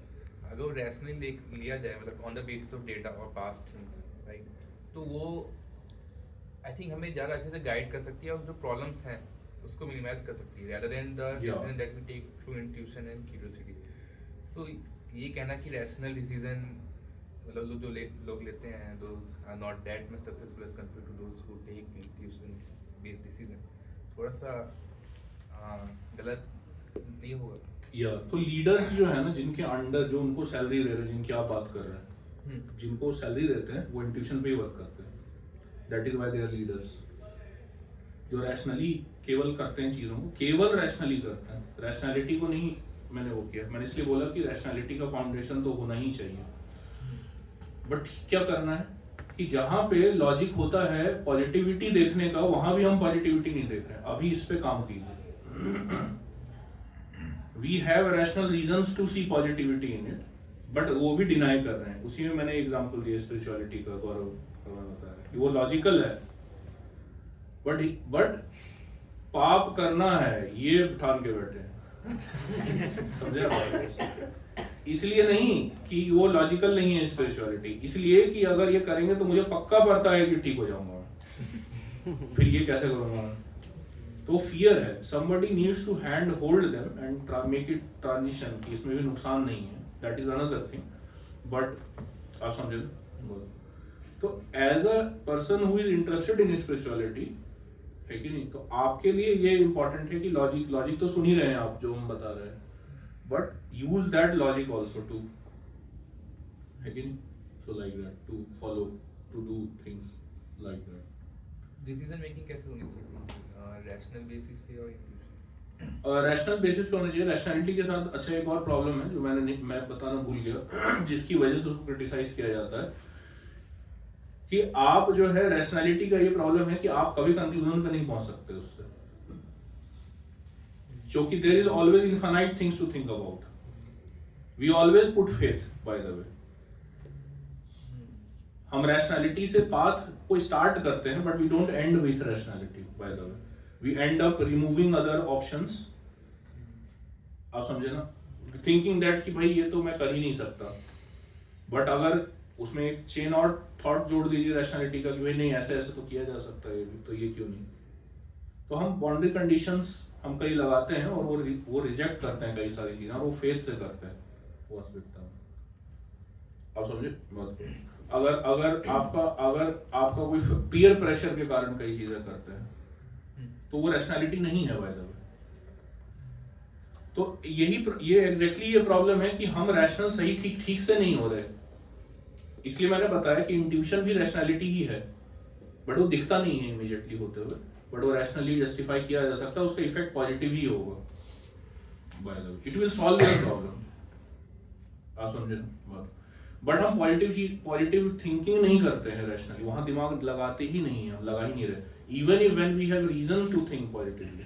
अगर रैशनली लिया जाए, मतलब on the basis of data और पास्ट थिंग्स, राइट, तो वो आई थिंक हमें ज़्यादा अच्छे से गाइड कर सकती है और जो प्रॉब्लम्स हैं उसको मिनिमाइज कर सकती है rather than the decision that we take through intuition and curiosity. So ये कहना कि रैशनल डिसीजन मतलब जो लोग लेते हैं those are not that much successful as compared to those who take intuition based decision, थोड़ा सा गलत नहीं होगा? या तो लीडर्स जो है ना, जिनके अंडर जो उनको सैलरी दे रहे हैं, जिनकी आप बात कर रहे हैं, जिनको सैलरी देते हैं वो इंट्यूशन पे ही वर्क करते हैं. That is why they are leaders. जो रैशनली केवल करते हैं चीज़ों को, केवल रैशनली करते हैं, रैशनैलिटी को नहीं मैंने वो किया. मैंने इसलिए बोला कि रैशनैलिटी का फाउंडेशन तो होना ही चाहिए, बट क्या करना है कि जहाँ पे लॉजिक होता है पॉजिटिविटी देखने का, वहां भी हम पॉजिटिविटी नहीं देख रहे हैं. अभी इस पे काम कीजिए. We have rational reasons to see positivity in it, but वो भी डिनाई कर रहे हैं. उसी में मैंने एग्जांपल दिया स्पिरिचुअलिटी का. गौरव बताया कि वो लॉजिकल है, बट पाप करना है ये ठान के बैठे हैं. समझे? इसलिए नहीं कि वो लॉजिकल नहीं है स्पिरिचुअलिटी, इसलिए कि अगर ये करेंगे तो मुझे पक्का पड़ता है कि ठीक हो जाऊंगा, फिर ये कैसे करूंगा. तो फियर है. somebody needs to hand hold them and make it transition कि इसमें भी नुकसान नहीं है. that is another thing. but आप समझे ना? तो as a person who is interested in spirituality, है कि नहीं, तो आपके लिए ये इंपॉर्टेंट है कि लॉजिक तो सुन ही रहे हैं आप जो हम बता रहे हैं, but use that logic also to, है कि नहीं. So like that to follow, to do things like that. Decision making कैसे होनी चाहिए, रैशनल बेसिस पे और इंट्यूशन? रैशनल बेसिस पे होना चाहिए. रैशनैलिटी के साथ अच्छा एक और प्रॉब्लम है जो मैं बताना भूल गया, जिसकी वजह से उसको क्रिटिसाइज किया जाता है कि आप जो है रैशनैलिटी का ये प्रॉब्लम है कि आप कभी कंक्लूजन पे नहीं पहुंच सकते उससे, क्योंकि there is always infinite things to think about. We always put faith, by the way. हम रैशनैलिटी से पाथ को स्टार्ट करते हैं, but we don't end with rationality, by the way. We end up removing other options, आप समझे ना, thinking that कि भाई ये तो मैं कर ही नहीं सकता। बट अगर उसमें एक चेन और थॉट जोड़ दीजिए रैशनैलिटी का कि भाई नहीं ऐसे ऐसे तो किया जा सकता है, तो ये क्यों नहीं, तो हम बाउंड्री कंडीशंस हम कई लगाते हैं और वो रिजेक्ट करते हैं कई सारी चीजें, और वो फेथ से करते हैं वो वास्तविकता में, आप समझे बात को? अगर आपका कोई पीयर प्रेशर के कारण कई चीजें करते हैं तो वो रैशनैलिटी नहीं है बाय द वे। तो ये एग्जैक्टली ये प्रॉब्लम है कि हम रैशनल सही ठीक से नहीं हो रहे, इसलिए मैंने बताया कि इंट्यूशन भी रैशनैलिटी ही है, बट वो दिखता नहीं है इमीडिएटली होते हुए, बट वो रैशनली जस्टिफाई किया जा सकता है, उसका इफेक्ट पॉजिटिव ही होगा bye the way, it will solve your problem, आप समझे बात। बट हम पॉजिटिव थिंकिंग नहीं करते हैं रैशनली, वहां दिमाग लगाते ही नहीं है, हम लगा ही नहीं रहे, even if when we have reason to think positively.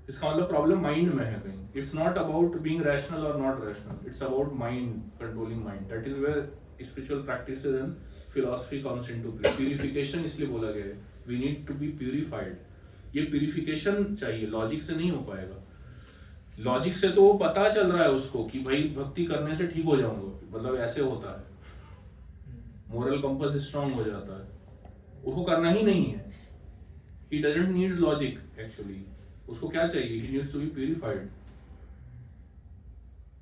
इसका मतलब प्रॉब्लम माइंड में है कहीं, it's not about being rational और not rational, it's about mind controlling mind, that is where spiritual practices and philosophy comes into play. Purification इसलिए बोला गया है, we need to be purified, ये प्यूरिफिकेशन चाहिए, लॉजिक से नहीं हो पाएगा। लॉजिक से तो वो पता चल रहा है उसको कि भाई भक्ति करने से ठीक हो जाऊंगा, मतलब ऐसे होता है, मोरल कंपास स्ट्रांग हो जाता है, उसको करना ही नहीं है, he doesn't need logic actually, उसको क्या चाहिए, he needs to be purified.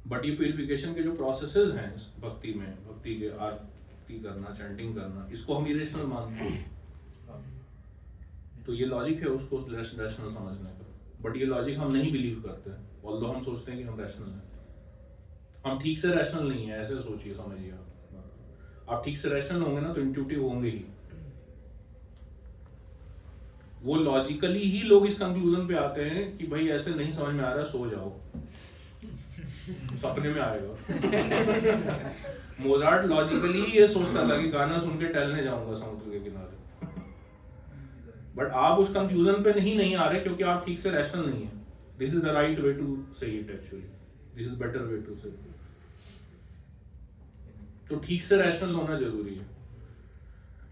But ये प्यूरिफिकेशन के जो प्रोसेसेस हैं भक्ति में, भक्ति के आरती करना, चैंटिंग करना, इसको हम इरेशनल मानते हैं, तो ये लॉजिक है उसको रैशनल समझने का, बट ये लॉजिक हम नहीं बिलीव करते हैं, ऑल्दो हम सोचते हैं कि हम रैशनल हैं, हम ठीक से रैशनल नहीं है, ऐसे सोचिए, समझिए आप ठीक से रैशनल होंगे ना तो इंट्यूटिव होंगे ही, वो लॉजिकली ही लोग इस कंक्लूजन पे आते हैं कि भाई ऐसे नहीं समझ में आ रहा, सो जाओ, सपने में आएगा। मोजार्ट लॉजिकली ही ये सोचता था कि गाना सुन के टहलने जाऊंगा समुद्र के किनारे, बट आप उस कंक्लूजन पे नहीं आ रहे क्योंकि आप ठीक से रैशनल नहीं है। This is the right way to say it, actually this is better way to say. तो ठीक से रैशनल होना जरूरी है,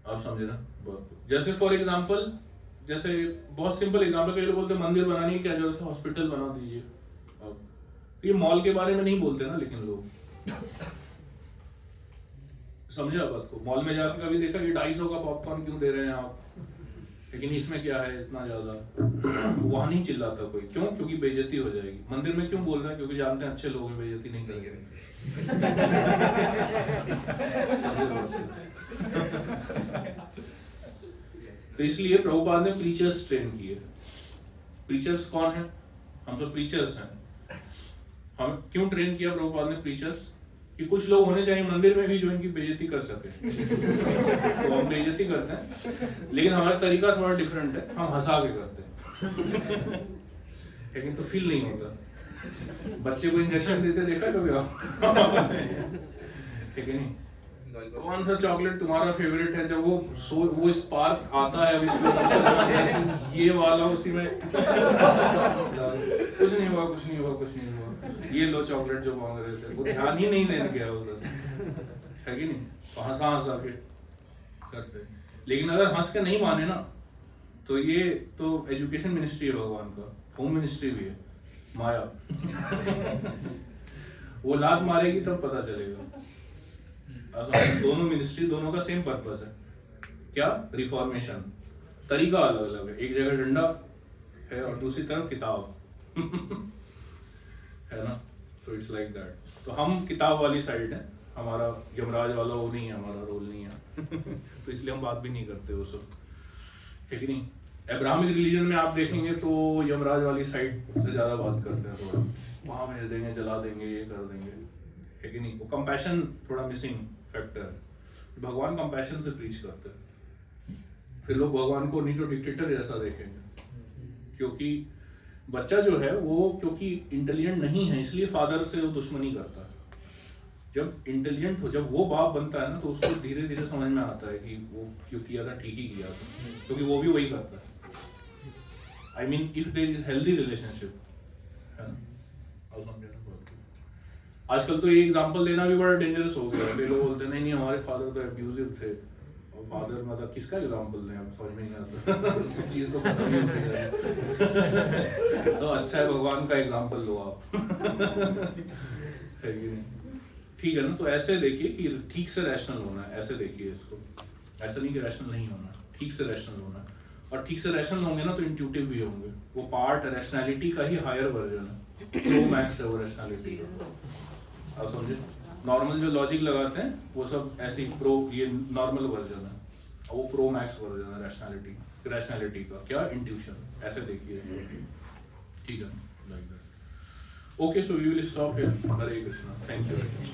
आप समझे ना बात को। जैसे फॉर एग्जांपल, जैसे बहुत सिंपल एग्जांपल, कई लोग बोलते हैं मंदिर बनाने की क्या जरूरत है, हॉस्पिटल बना दीजिए। अब तो ये मॉल के बारे में नहीं बोलते ना, लेकिन लोग समझे आप बात को। मॉल में जाकर कभी देखा कि 250 का पॉपकॉर्न क्यों दे रहे हैं आप, लेकिन इसमें क्या है इतना ज्यादा, वहां नहीं चिल्लाता कोई, क्यों? क्योंकि बेइज्जती हो जाएगी। मंदिर में क्यों बोल रहा है? क्योंकि जानते हैं अच्छे लोग हैं, बेइज्जती नहीं करेंगे। तो इसलिए प्रभुपाद ने प्रीचर्स ट्रेन किए। प्रीचर्स कौन है? हम तो प्रीचर्स हैं। हम क्यों ट्रेन किया प्रभुपाद ने प्रीचर्स? कि कुछ लोग होने चाहिए मंदिर में भी जो इनकी बेइज्जती कर सके। तो हम बेइज्जती करते हैं, लेकिन हमारा तरीका थोड़ा डिफरेंट है, हम हंसा के करते हैं, लेकिन तो फील नहीं होता। बच्चे को इंजेक्शन देते देखा कभी आप? ठीक है नहीं? कौन सा चॉकलेट तुम्हारा फेवरेट है? जब वो स्पार्क आता है अभी ये वाला, उसी में कुछ नहीं हुआ, ये लो चॉकलेट जो मांग रहे थे, वो ध्यान ही नहीं देने गया उधर, है कि नहीं? तो हंसा के करते हैं। लेकिन अगर हंस के नहीं माने ना, तो ये तो एजुकेशन मिनिस्ट्री है भगवान का, होम मिनिस्ट्री भी है, माया। वो लात मारेगी तब पता चलेगा। दोनों मिनिस्ट्री, दोनों का सेम पर्पस है, क्या? रिफॉर्मेशन। तरीका अलग अलग है, एक जगह डंडा है और दूसरी तरफ किताब है ना। So it's like that. तो हम किताब वाली साइड है, हमारा यमराज वाला वो नहीं है, हमारा रोल नहीं है। तो इसलिए हम बात भी नहीं करते वो सब, है कि नहीं? अब्राहमिक रिलीजन में आप देखेंगे तो यमराज वाली साइड से ज्यादा बात करते हैं, थोड़ा वहां भेज देंगे, जला देंगे, ये कर देंगे, है कि नहीं? वो कंपैशन थोड़ा मिसिंग फैक्टर है। भगवान कंपैशन से प्रीच करते हैं। फिर लोग भगवान को नहीं तो डिक्टेटर जैसा देखेंगे, क्योंकि बच्चा जो है वो क्योंकि इंटेलिजेंट नहीं है, इसलिए फादर से वो दुश्मनी करता है। जब इंटेलिजेंट हो, जब वो बाप बनता है ना, तो उसको धीरे धीरे समझ में आता है कि वो क्यों किया था, ठीक ही किया था, क्योंकि वो भी वही करता है। I mean if there is healthy relationship, है ना? आजकल तो ये एग्जांपल देना भी बड़ा डेंजरस हो गया है। लोग बोलते नहीं हमारे फादर तो अब्यूजिव थे, और फादर मतलब किसका एग्जाम्पल लें, अब समझ में नहीं आता सब चीज़ तो पता नहीं होती है तो अच्छा है भगवान का एग्जाम्पल लो आप है कि नहीं? ठीक है ना, तो ऐसे देखिए कि ठीक से रैशनल होना है, ऐसे देखिए इसको, ऐसा नहीं कि रैशनल नहीं होना, ठीक से रैशनल होना है। और ठीक से रैशनल होंगे ना तो इंट्यूटिव भी होंगे, वो पार्ट रैशनैलिटी का ही हायर वर्जन है, प्रो मैक्स है वो रैशनैलिटी का। आप समझे, नॉर्मल जो लॉजिक लगाते हैं वो सब ऐसे ही प्रो, ये नॉर्मल वर्जन है, और वो प्रो मैक्स वर्जन है रैशनैलिटी का। क्या? इंट्यूशन। ऐसे देखिए, ठीक है, like that. Okay, so we will stop here. Hare Krishna, thank you very much.